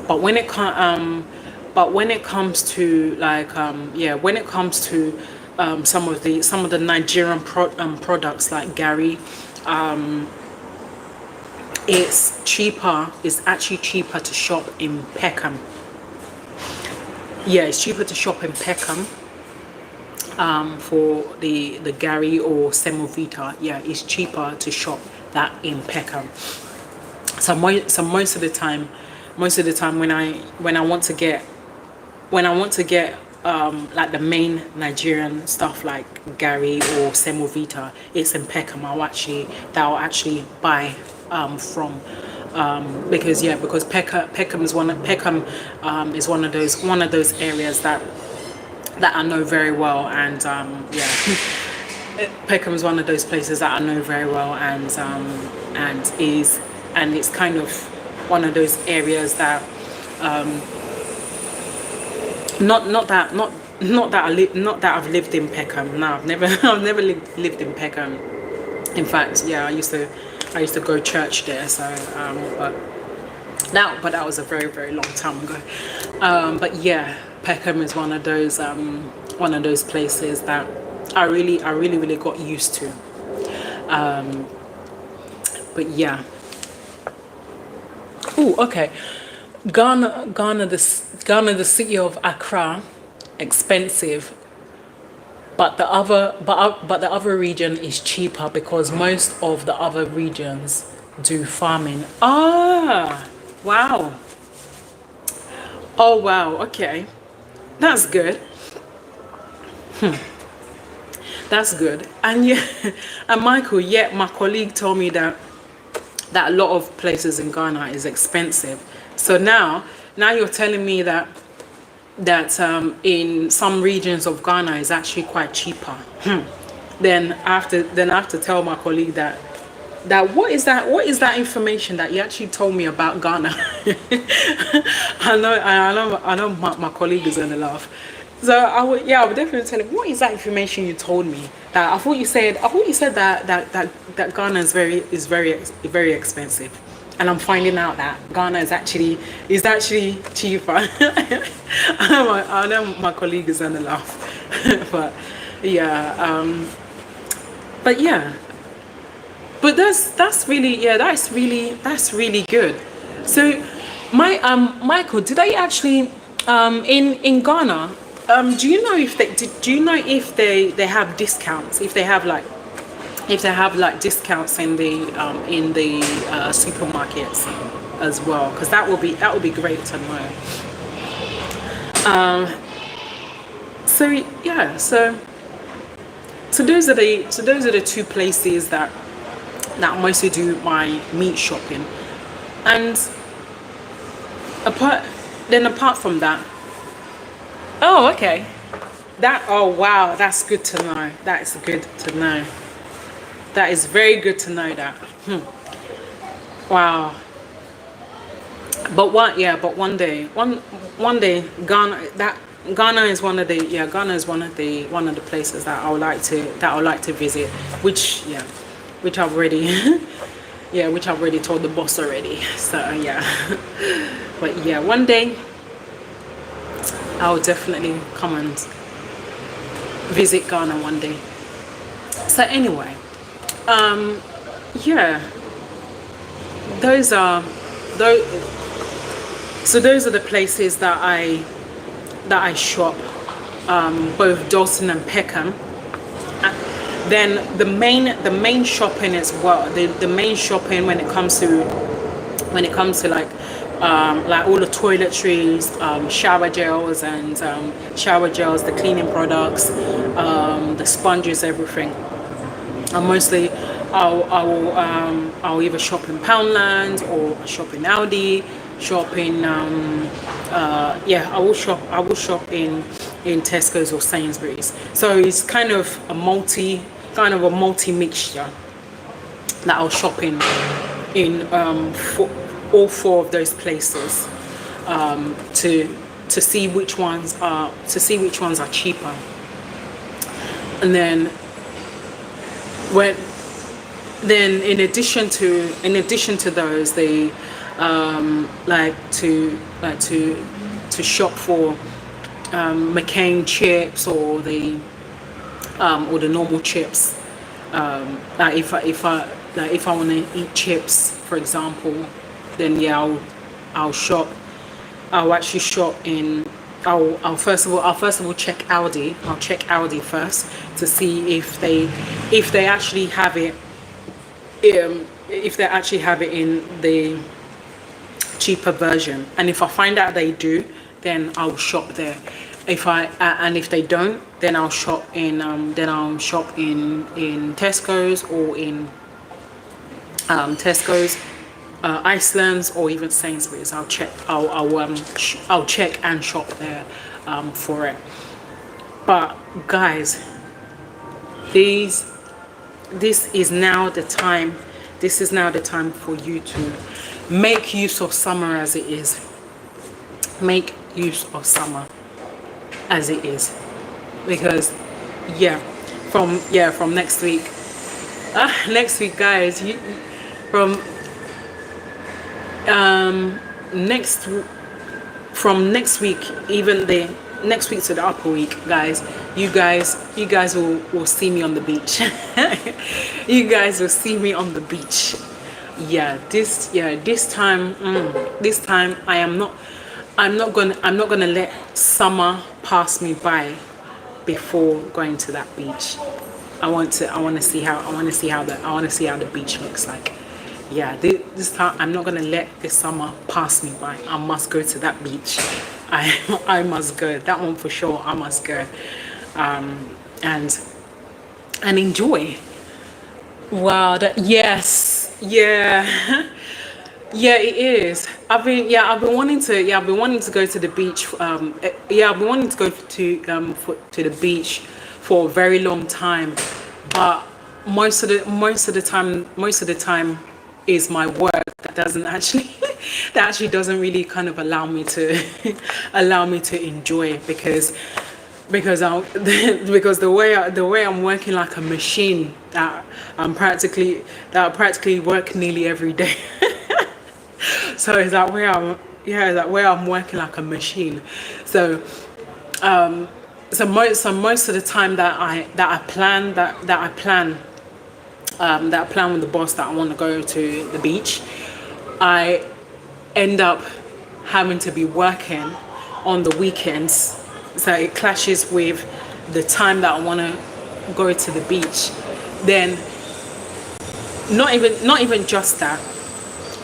But when it comes to like when it comes to some of the Nigerian products like Gary, it's actually cheaper to shop in Peckham. Yeah, it's cheaper to shop in Peckham for the Gary or Semovita. Yeah, it's cheaper to shop that in Peckham. So most of the time when I want to get like the main Nigerian stuff like Gary or Semovita, it's in Peckham. I'll actually buy from because Peckham is one of those areas that I know very well and Peckham is one of those places that I know very well and it's kind of one of those areas that not that I've lived in Peckham. No, I've never lived in Peckham. In fact, yeah, I used to go to church there. So, but that was a very very long time ago. But yeah, Peckham is one of those places that I really got used to. But yeah. Oh, okay. Ghana, the city of Accra, expensive, but the other region is cheaper because most of the other regions do farming. Ah, wow. Oh wow. Okay, that's good. That's good. And yeah, and Michael, yeah, my colleague told me that that a lot of places in Ghana is expensive. So now you're telling me that in some regions of Ghana is actually quite cheaper. Then I have to tell my colleague that what is that information that you actually told me about Ghana. I know my colleague is gonna laugh. So I would definitely tell him, what is that information you told me? That I thought you said that Ghana is very expensive. And I'm finding out that Ghana is actually cheaper. I know my colleague is gonna laugh. but yeah, but yeah. But that's really good. So Michael, did I actually in Ghana, do you know if they have discounts, if they have like discounts in the supermarkets as well? Because that would be great to know. So yeah, so those are the two places that I mostly do my meat shopping. And apart from that, oh okay, oh wow, that's good to know. That's good to know. That is very good to know that. Wow. But one day, Ghana is one of the places that I would like to visit, which I've already which I've already told the boss already. So yeah. But yeah, one day I'll definitely come and visit Ghana one day. So anyway, yeah, those are the places that I shop, both Dalston and Peckham. Then the main shopping as well, the main shopping when it comes to like all the toiletries, shower gels, the cleaning products, the sponges, everything. And mostly I'll either shop in Poundland or shop in Aldi, shop in I will shop in Tesco's or Sainsbury's. So it's kind of a multi mixture that I'll shop in for all four of those places, to see which ones are cheaper. And then in addition to those, they like to shop for McCain chips or the normal chips. Like if I want to eat chips, for example, then yeah, I'll shop. I'll actually shop in. I'll first of all check Aldi. I'll check Aldi first to see if they actually have it. If they actually have it in the cheaper version, and if I find out they do, then I'll shop there. And if they don't, then I'll shop in Tesco's or in Tesco's, Iceland's, or even Sainsbury's. I'll check and shop there for it. But guys, this is now the time. This is now the time for you to make use of summer as it is. Make use of summer as it is, because from next week, guys, from next week, even the next week to the upper week, guys, you guys will see me on the beach. You guys will see me on the beach. This time I'm not gonna let summer pass me by before going to that beach. I want to see how the beach looks like. Yeah, this time I'm not gonna let this summer pass me by. I must go to that beach. I must go. That one for sure. I must go, and enjoy. Wow. Yes. Yeah. Yeah, it is. I've been wanting to go to the beach. I've been wanting to go to the beach for a very long time, but most of the time is my work that doesn't actually that actually doesn't really kind of allow me to allow me to enjoy it because I because the way I'm working like a machine that I practically work nearly every day. So it's that way that way I'm working like a machine. So most of the time that I plan with the boss that I want to go to the beach, I end up having to be working on the weekends. So it clashes with the time that I want to go to the beach. Then not even just that.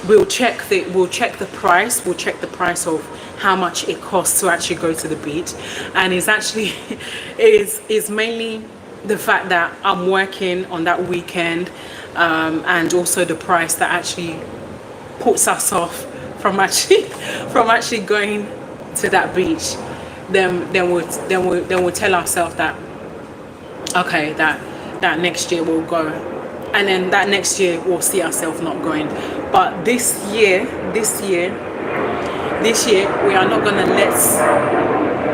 We'll check the price. We'll check the price of how much it costs to actually go to the beach, and it's actually is mainly the fact that I'm working on that weekend, and also the price that actually puts us off from actually from actually going to that beach. Then we'll tell ourselves that okay, that next year we'll go, and then that next year we'll see ourselves not going. But this year we are not gonna let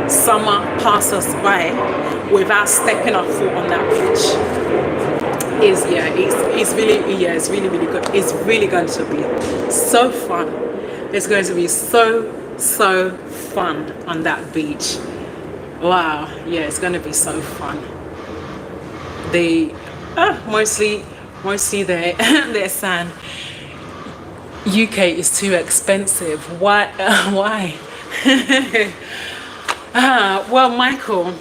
summer pass us by without stepping our foot on that beach. It's really good. It's really going to be so fun. It's going to be so fun on that beach. Wow, yeah, it's going to be so fun. They mostly they're saying UK is too expensive. Why? Why? Well, Michael.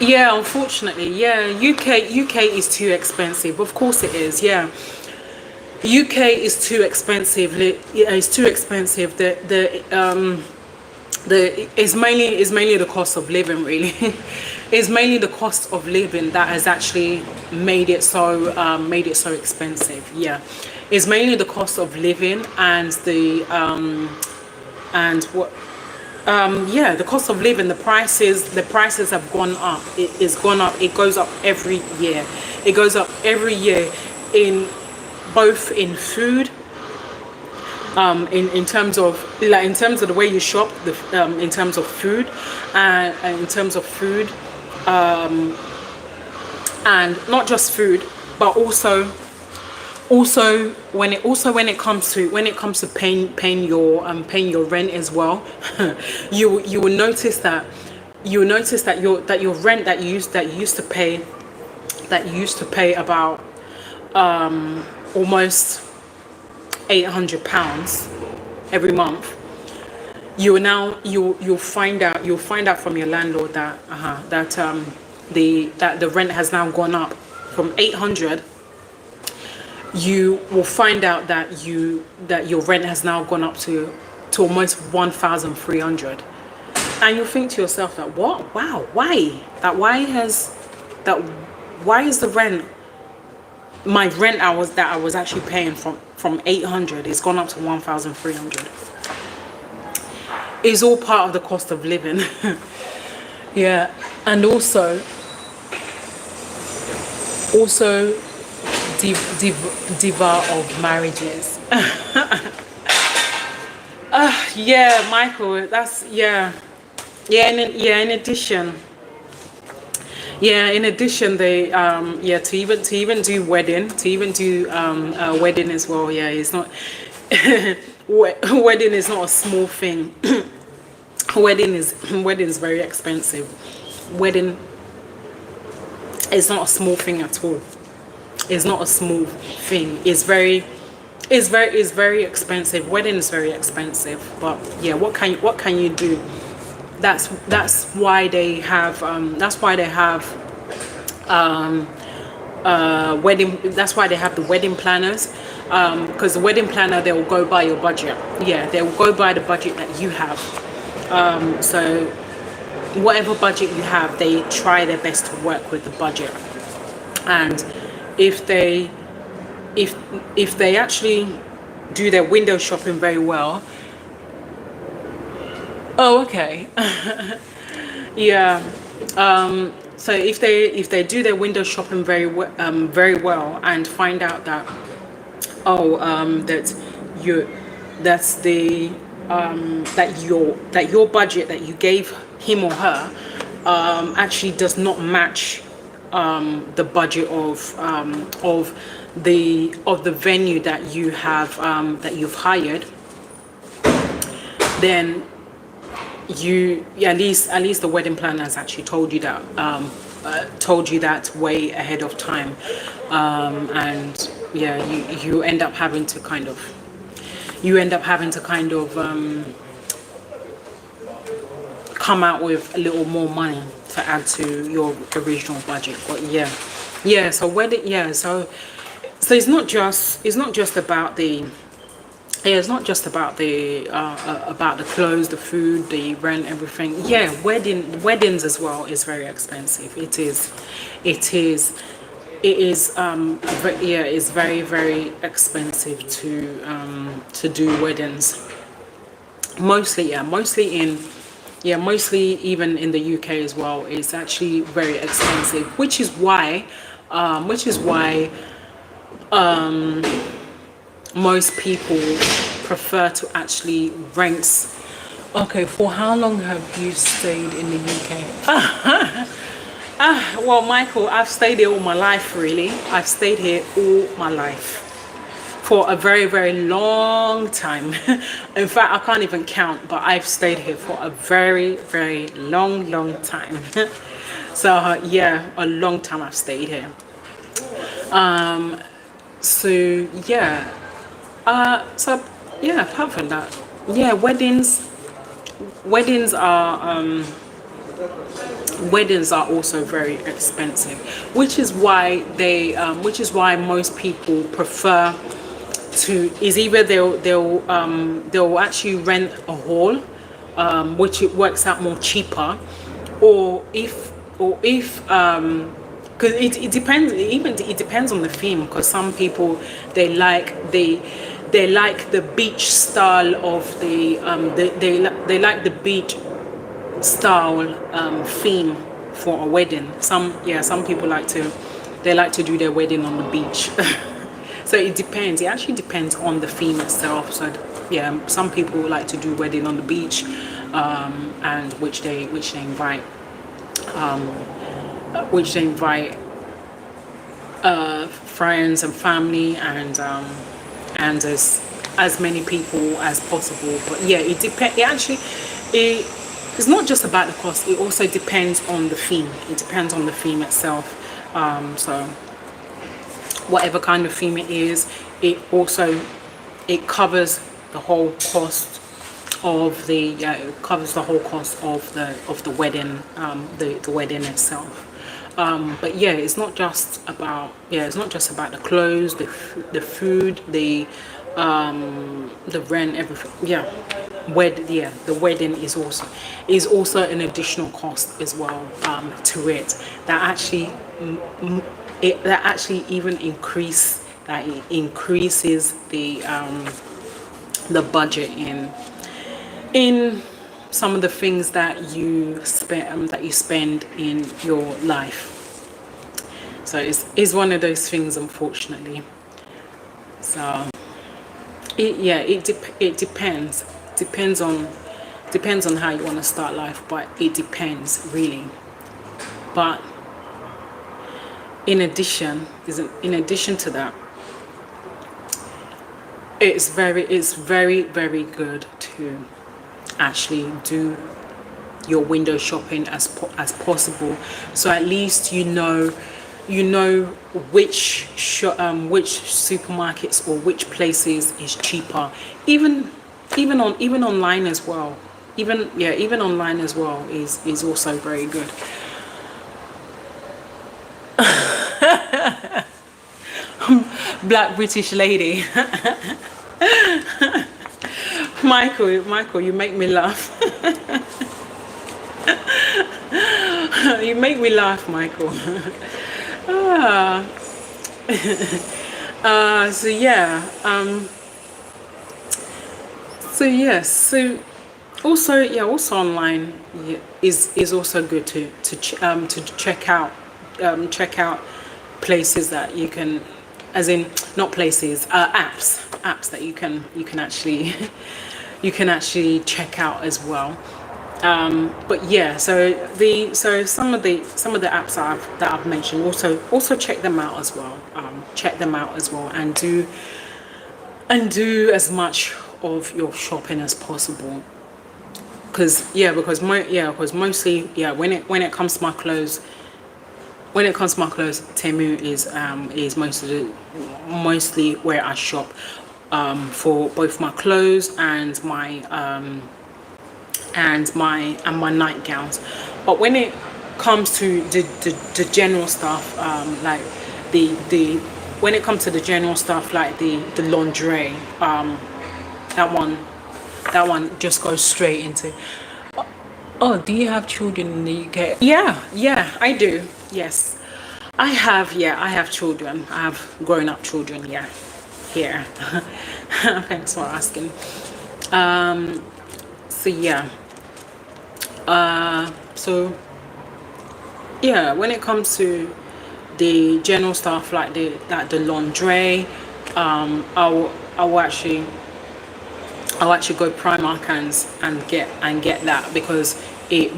Yeah, unfortunately, yeah. UK is too expensive. Of course it is. Yeah, UK is too expensive. Yeah, it's too expensive. The is mainly the cost of living. Really, it's mainly the cost of living that has actually made it so expensive. Yeah, it's mainly the cost of living and the cost of living, the prices have gone up. It's gone up. It goes up every year. It goes up every year in both in food, in terms of the way you shop, in terms of food, and in terms of food, and not just food, but when it comes to paying your rent as well. You will notice that your rent that you used to pay about almost £800 every month. You'll find out from your landlord that the rent has now gone up from 800. You will find out that your rent has now gone up to almost 1,300, and you'll think to yourself that what? Wow, why is the rent, my rent I was actually paying from 800, it's gone up to 1,300. It's all part of the cost of living. Yeah, and also diva of marriages. Yeah, Michael, that's in addition, they to even do a wedding as well. Yeah, it's not wedding is not a small thing. Wedding is very expensive. Wedding is not a small thing at all. It's not a small thing. It's very expensive. Wedding is very expensive. But yeah, what can you do? That's why they have wedding. That's why they have the wedding planners. Because the wedding planner, they will go by your budget. Yeah, they will go by the budget that you have. So whatever budget you have, they try their best to work with the budget. And if they if if they actually do their window shopping very well. Oh, okay. Yeah. So if they do their window shopping very well, and find out that, oh, that you that's the that your budget that you gave him or her actually does not match the budget of the venue that you have that you've hired, then you, yeah, at least the wedding planner has actually told you that way ahead of time, and yeah, you end up having to kind of come out with a little more money to add to your original budget. But yeah, so wedding, yeah, so it's not just about the, yeah, it's not just about the clothes, the food, the rent, everything. Yeah, weddings as well is very expensive. Yeah, it's very, very expensive to do weddings. Mostly even in the UK as well, it's actually very expensive, which is why most people prefer to actually rent. Okay, for how long have you stayed in the UK? Well, Michael, I've stayed here all my life, really. I've stayed here all my life for a very, very long time. In fact, I can't even count, but I've stayed here for a very, very long time. So yeah, a long time I've stayed here. So yeah, so yeah, apart from that, yeah, weddings are also very expensive, which is why most people prefer to, is either they'll actually rent a hall, which it works out more cheaper, or if because it depends, even it depends on the theme, because some people, they like the beach style of they like the beach style theme for a wedding. Some people like to do their wedding on the beach. So it depends. It actually depends on the theme itself. So yeah, some people like to do wedding on the beach, and which they invite friends and family, and as many people as possible. But yeah, it depends. It's not just about the cost. It also depends on the theme. It depends on the theme itself. So whatever kind of theme it is, it covers the whole cost of the wedding, the wedding itself. But yeah, it's not just about the clothes, the food, the rent, everything. Yeah, the wedding is also an additional cost as well, to it, that actually even increases the budget in some of the things that you spend in your life. So it's one of those things, unfortunately. So it depends on how you want to start life, but it depends, really. But in addition to that, it's very, very good to actually do your window shopping as possible, so at least you know which supermarkets or which places is cheaper, even online as well. Even online as well is also very good. Black British lady. Michael, you make me laugh. You make me laugh, Michael. So yeah, so yes, so also yeah, also online, yeah, is also good to check out places that you can, as in not places, apps that you can actually you can actually check out as well. But yeah, so some of the apps that I've mentioned, also check them out as well. Check them out as well, and do as much of your shopping as possible. Because mostly, yeah, when it comes to my clothes, Temu is mostly where I shop, for both my clothes and my nightgowns. But when it comes to the general stuff, like the when it comes to the general stuff like the lingerie, that one that one just goes straight into. Oh, do you have children in the UK? Yeah, I do. Yes, I have. Yeah, I have children. I have grown-up children. Yeah, here. Thanks for asking. So yeah. So yeah, when it comes to the general stuff like the lingerie, I'll actually go Primark and get that, because it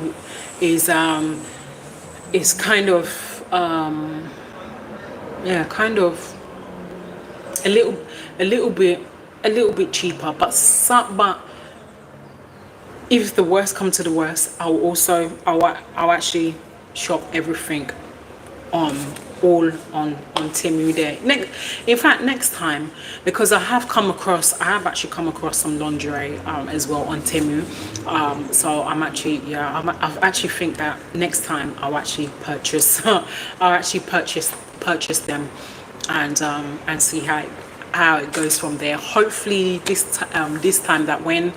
is kind of, yeah, kind of a little a little bit cheaper, but if the worst come to the worst, I'll actually shop everything on all on Temu there. In fact, next time, because I have actually come across some lingerie, as well on Temu. So I actually think that next time I'll actually purchase purchase them, and see how it goes from there. Hopefully this time, that when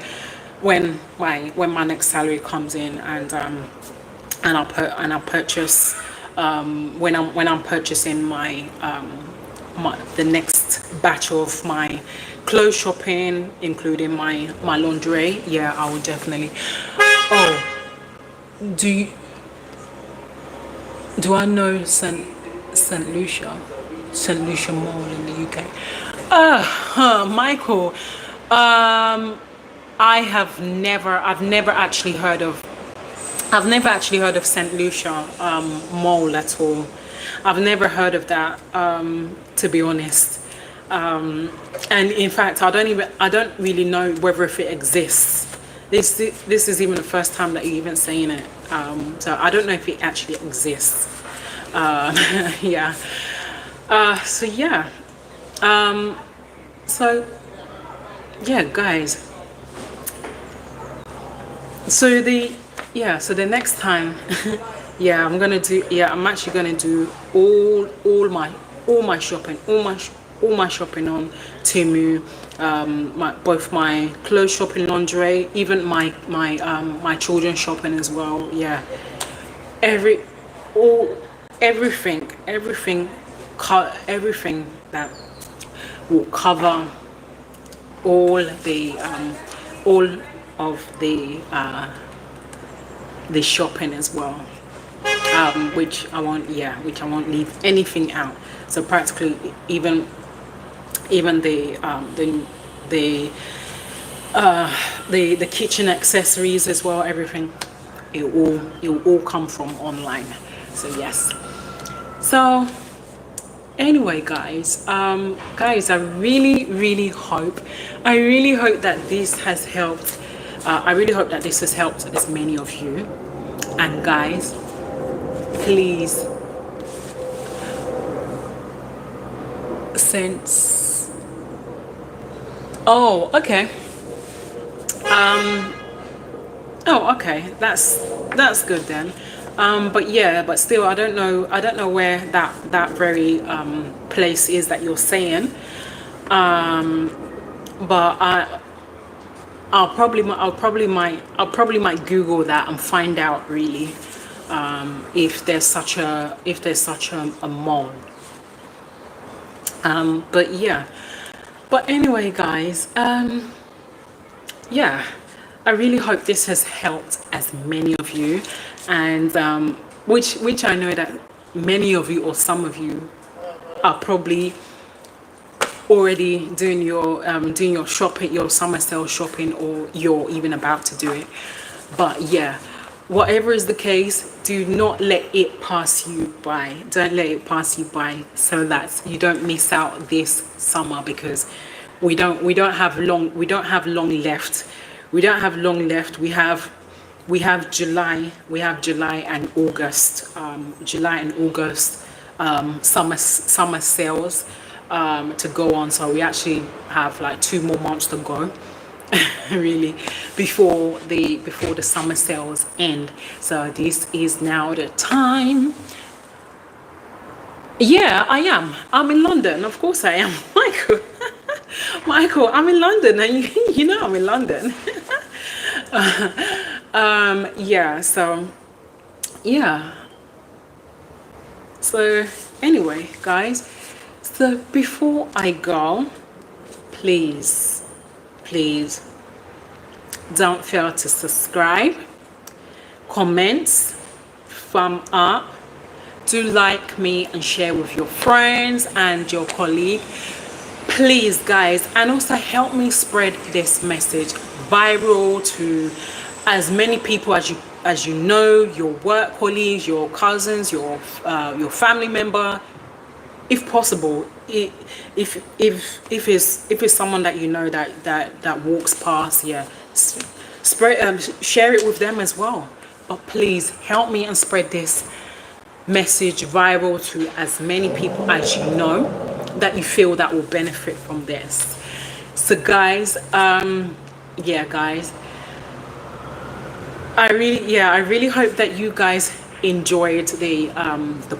my next salary comes in, and I'll purchase, when I'm purchasing the next batch of my clothes shopping, including my lingerie. Yeah, I will definitely. Oh, do you, do I know St Lucia Mall in the UK? Michael. I've never actually heard of St. Lucia, Mall at all. I've never heard of that, to be honest. And in fact, I don't really know whether if it exists. This is even the first time that you're even saying it. So I don't know if it actually exists. Yeah. So yeah. So yeah, guys. So the next time, yeah, I'm actually gonna do all my shopping, all my shopping on Temu, both my clothes shopping, lingerie, even my children's shopping as well. Yeah, every all everything that will cover all all of the shopping as well, which I won't leave anything out. So practically, even the the kitchen accessories as well, everything, it will all come from online. So yes. So anyway, guys, I really hope that this has helped. I really hope that this has helped as many of you. And guys, please, since oh okay okay, that's good then. But still, I don't know where that very place is that you're saying. But I'll probably might Google that and find out really, if there's such a mall. But yeah, but anyway, guys, yeah, I really hope this has helped as many of you, and which I know that many of you or some of you are probably already doing your shopping, your summer sale shopping, or you're even about to do it. But yeah, whatever is the case, do not let it pass you by. Don't let it pass you by, so that you don't miss out this summer, because we don't have long left. We don't have long left. We have July and August. July and August summer sales to go on. So we actually have like 2 more months to go, really, before the summer sales end. So this is now the time. Yeah, I am. I'm in London. Of course I am, Michael. Michael, I'm in London, and you know I'm in London. Yeah. So yeah. So anyway, guys. So before I go, please don't fail to subscribe, comment, thumb up, do like me and share with your friends and your colleague, please, guys. And also help me spread this message viral to as many people as you know, your work colleagues, your cousins, your family member, if possible. If it's someone that you know that walks past, yeah, spread, share it with them as well. But please help me and spread this message viral to as many people as you know that you feel that will benefit from this. So guys, yeah, guys, I really hope that you guys enjoyed the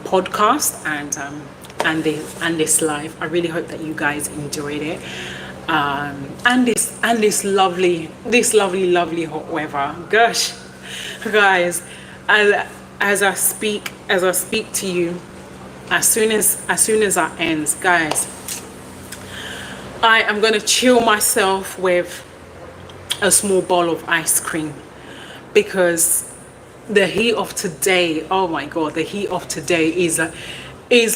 podcast and this live. I really hope that you guys enjoyed it, and this lovely hot weather. Gosh, guys, as I speak to you, as soon as that ends, guys, I am gonna chill myself with a small bowl of ice cream, because the heat of today, oh my god, the heat of today is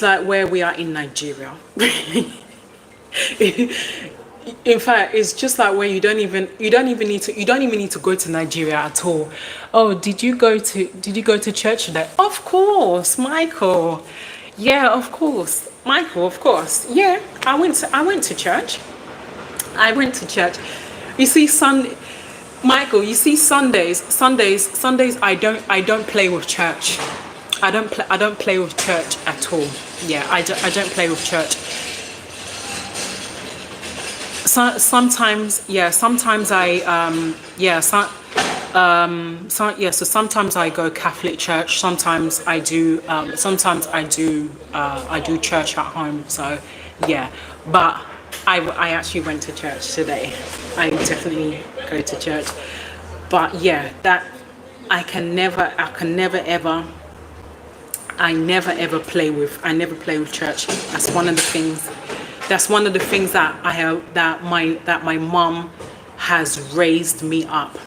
like where we are in Nigeria. In fact, it's just like where you don't even need to go to Nigeria at all. Oh, did you go to church today? Of course, Michael. Yeah, of course, Michael. Of course. Yeah, I went to church. I went to church. You see, Michael, you see, Sundays. I don't play with church. I don't play with church at all. Yeah, I don't play with church. So sometimes so sometimes I go Catholic church. Sometimes I do church at home. So yeah, but I actually went to church today. I definitely go to church. But yeah, that I never ever play with church. That's one of the things that my mom has raised me up.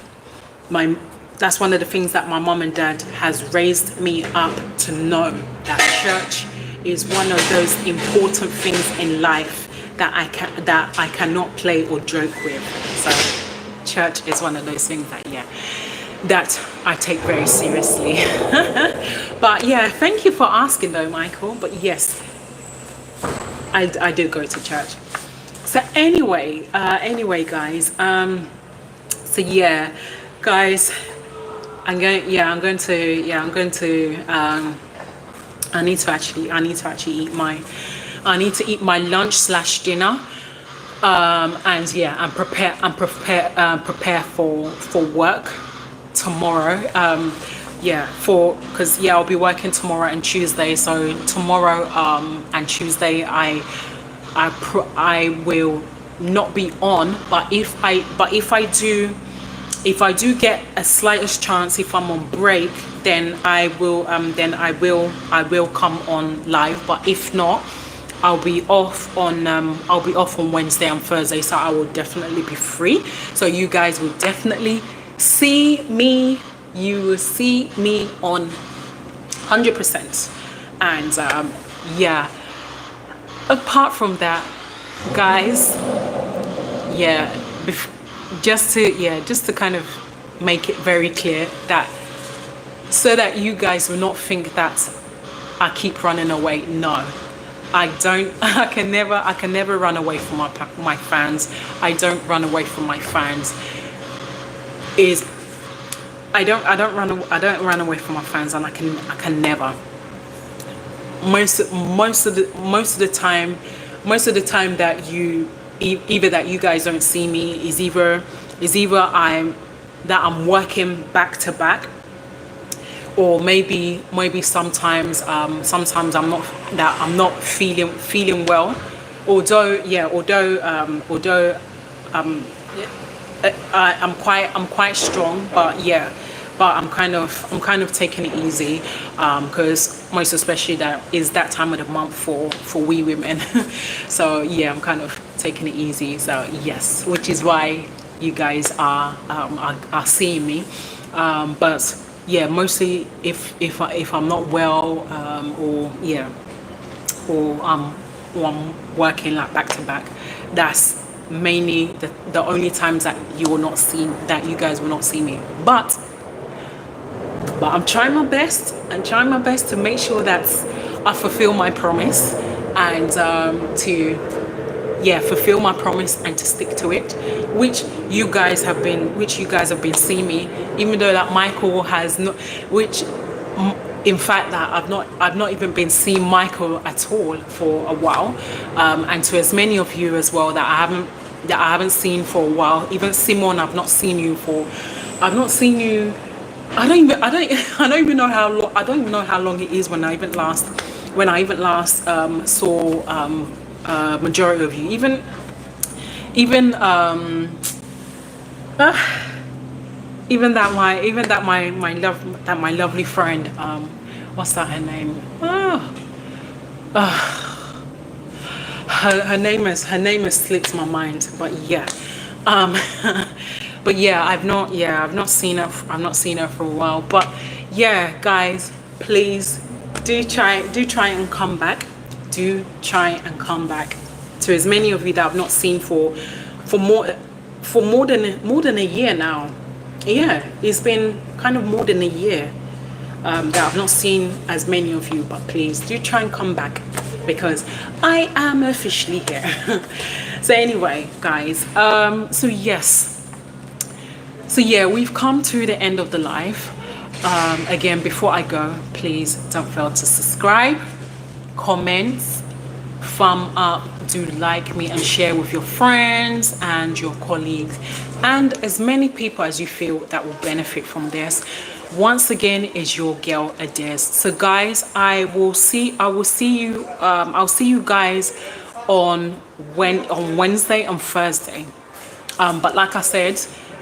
That's one of the things that my mom and dad has raised me up to know, that church is one of those important things in life that I cannot play or joke with. So church is one of those things that I take very seriously. But yeah, thank you for asking though, Michael. But yes, I did go to church. So anyway, guys, so yeah, guys, I need to actually eat my lunch / dinner, and yeah, and prepare for work tomorrow. Because I'll be working tomorrow and Tuesday. So tomorrow and Tuesday I will not be on. But if I do get a slightest chance, if I'm on break, then I will come on live. But if not, I'll be off on Wednesday and Thursday, so I will definitely be free. So you guys will definitely see me. You will see me on 100%. And yeah, apart from that, guys, yeah, just to kind of make it very clear that, so that you guys will not think that I keep running away. No, I don't. I can never run away from my fans. I don't run away from my fans. I don't run away from my fans, and I can never. Most of the time that either that you guys don't see me is either I'm working back to back, or maybe sometimes I'm not feeling well. Although I'm quite strong, but yeah, but I'm kind of taking it easy, because most especially that is that time of the month for we women. So yeah, I'm kind of taking it easy. So yes, which is why you guys are seeing me, but yeah, mostly if I'm not well, or I'm working like back to back, that's mainly the only times that you guys will not see me. But I'm trying my best to make sure that I fulfill my promise, and to fulfill my promise and to stick to it, which you guys have been seeing me, even though that Michael has not, in fact that I've not even been seeing Michael at all for a while, and to as many of you as well that I haven't seen for a while. Even Simon, I don't even know how long. I don't even know how long it is when I even last saw majority of you. Even that my lovely friend, what's that her name? Her name has slipped my mind, but yeah. But yeah, I've not seen her for a while. But yeah, guys, please do try and come back. Do try and come back. To as many of you that I've not seen for more than a year now. Yeah, it's been kind of more than a year that I've not seen as many of you. But please do try and come back, because I am officially here. So anyway, guys, so yeah, we've come to the end of the live. Again, before I go, please don't fail to subscribe, comment, thumb up, do like me, and share with your friends and your colleagues and as many people as you feel that will benefit from this. Once again, is your girl Ades. So guys, I'll see you guys on Wednesday and Thursday. But like I said,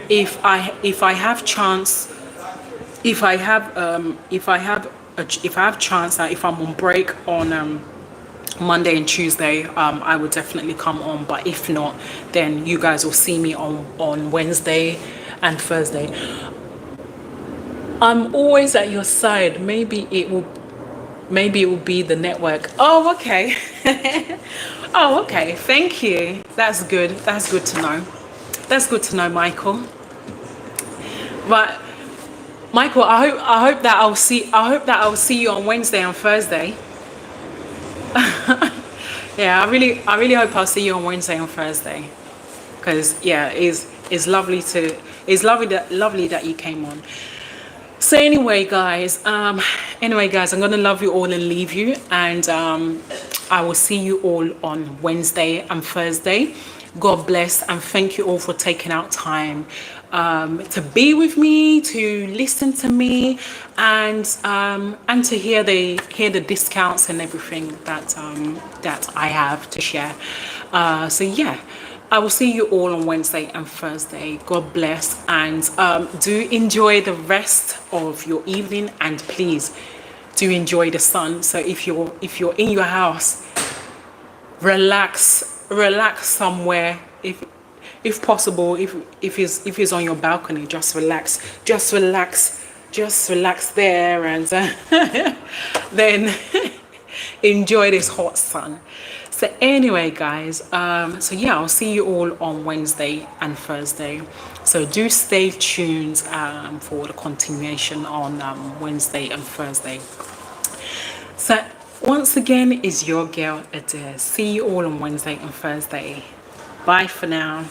if I have chance, if I'm on break on Monday and Tuesday, I will definitely come on. But if not, then you guys will see me on Wednesday and Thursday. I'm always at your side. Maybe it will be the network. Oh, okay. Oh, okay. Thank you. That's good. That's good to know. That's good to know, Michael. But Michael, I hope that I'll see you on Wednesday and Thursday. Yeah, I really hope I'll see you on Wednesday and Thursday, because yeah, it's lovely that you came on. So anyway, guys, I'm gonna love you all and leave you, and I will see you all on Wednesday and Thursday. God bless, and thank you all for taking out time to be with me, to listen to me, and to hear the discounts and everything that I have to share. So yeah, I will see you all on Wednesday and Thursday. God bless, and do enjoy the rest of your evening, and please do enjoy the sun. So if you're in your house, relax somewhere. If possible, if it's on your balcony, just relax, just relax there, and then enjoy this hot sun. So anyway, guys, so yeah, I'll see you all on Wednesday and Thursday. So do stay tuned for the continuation on Wednesday and Thursday. So once again, is your girl Adair. See you all on Wednesday and Thursday. Bye for now.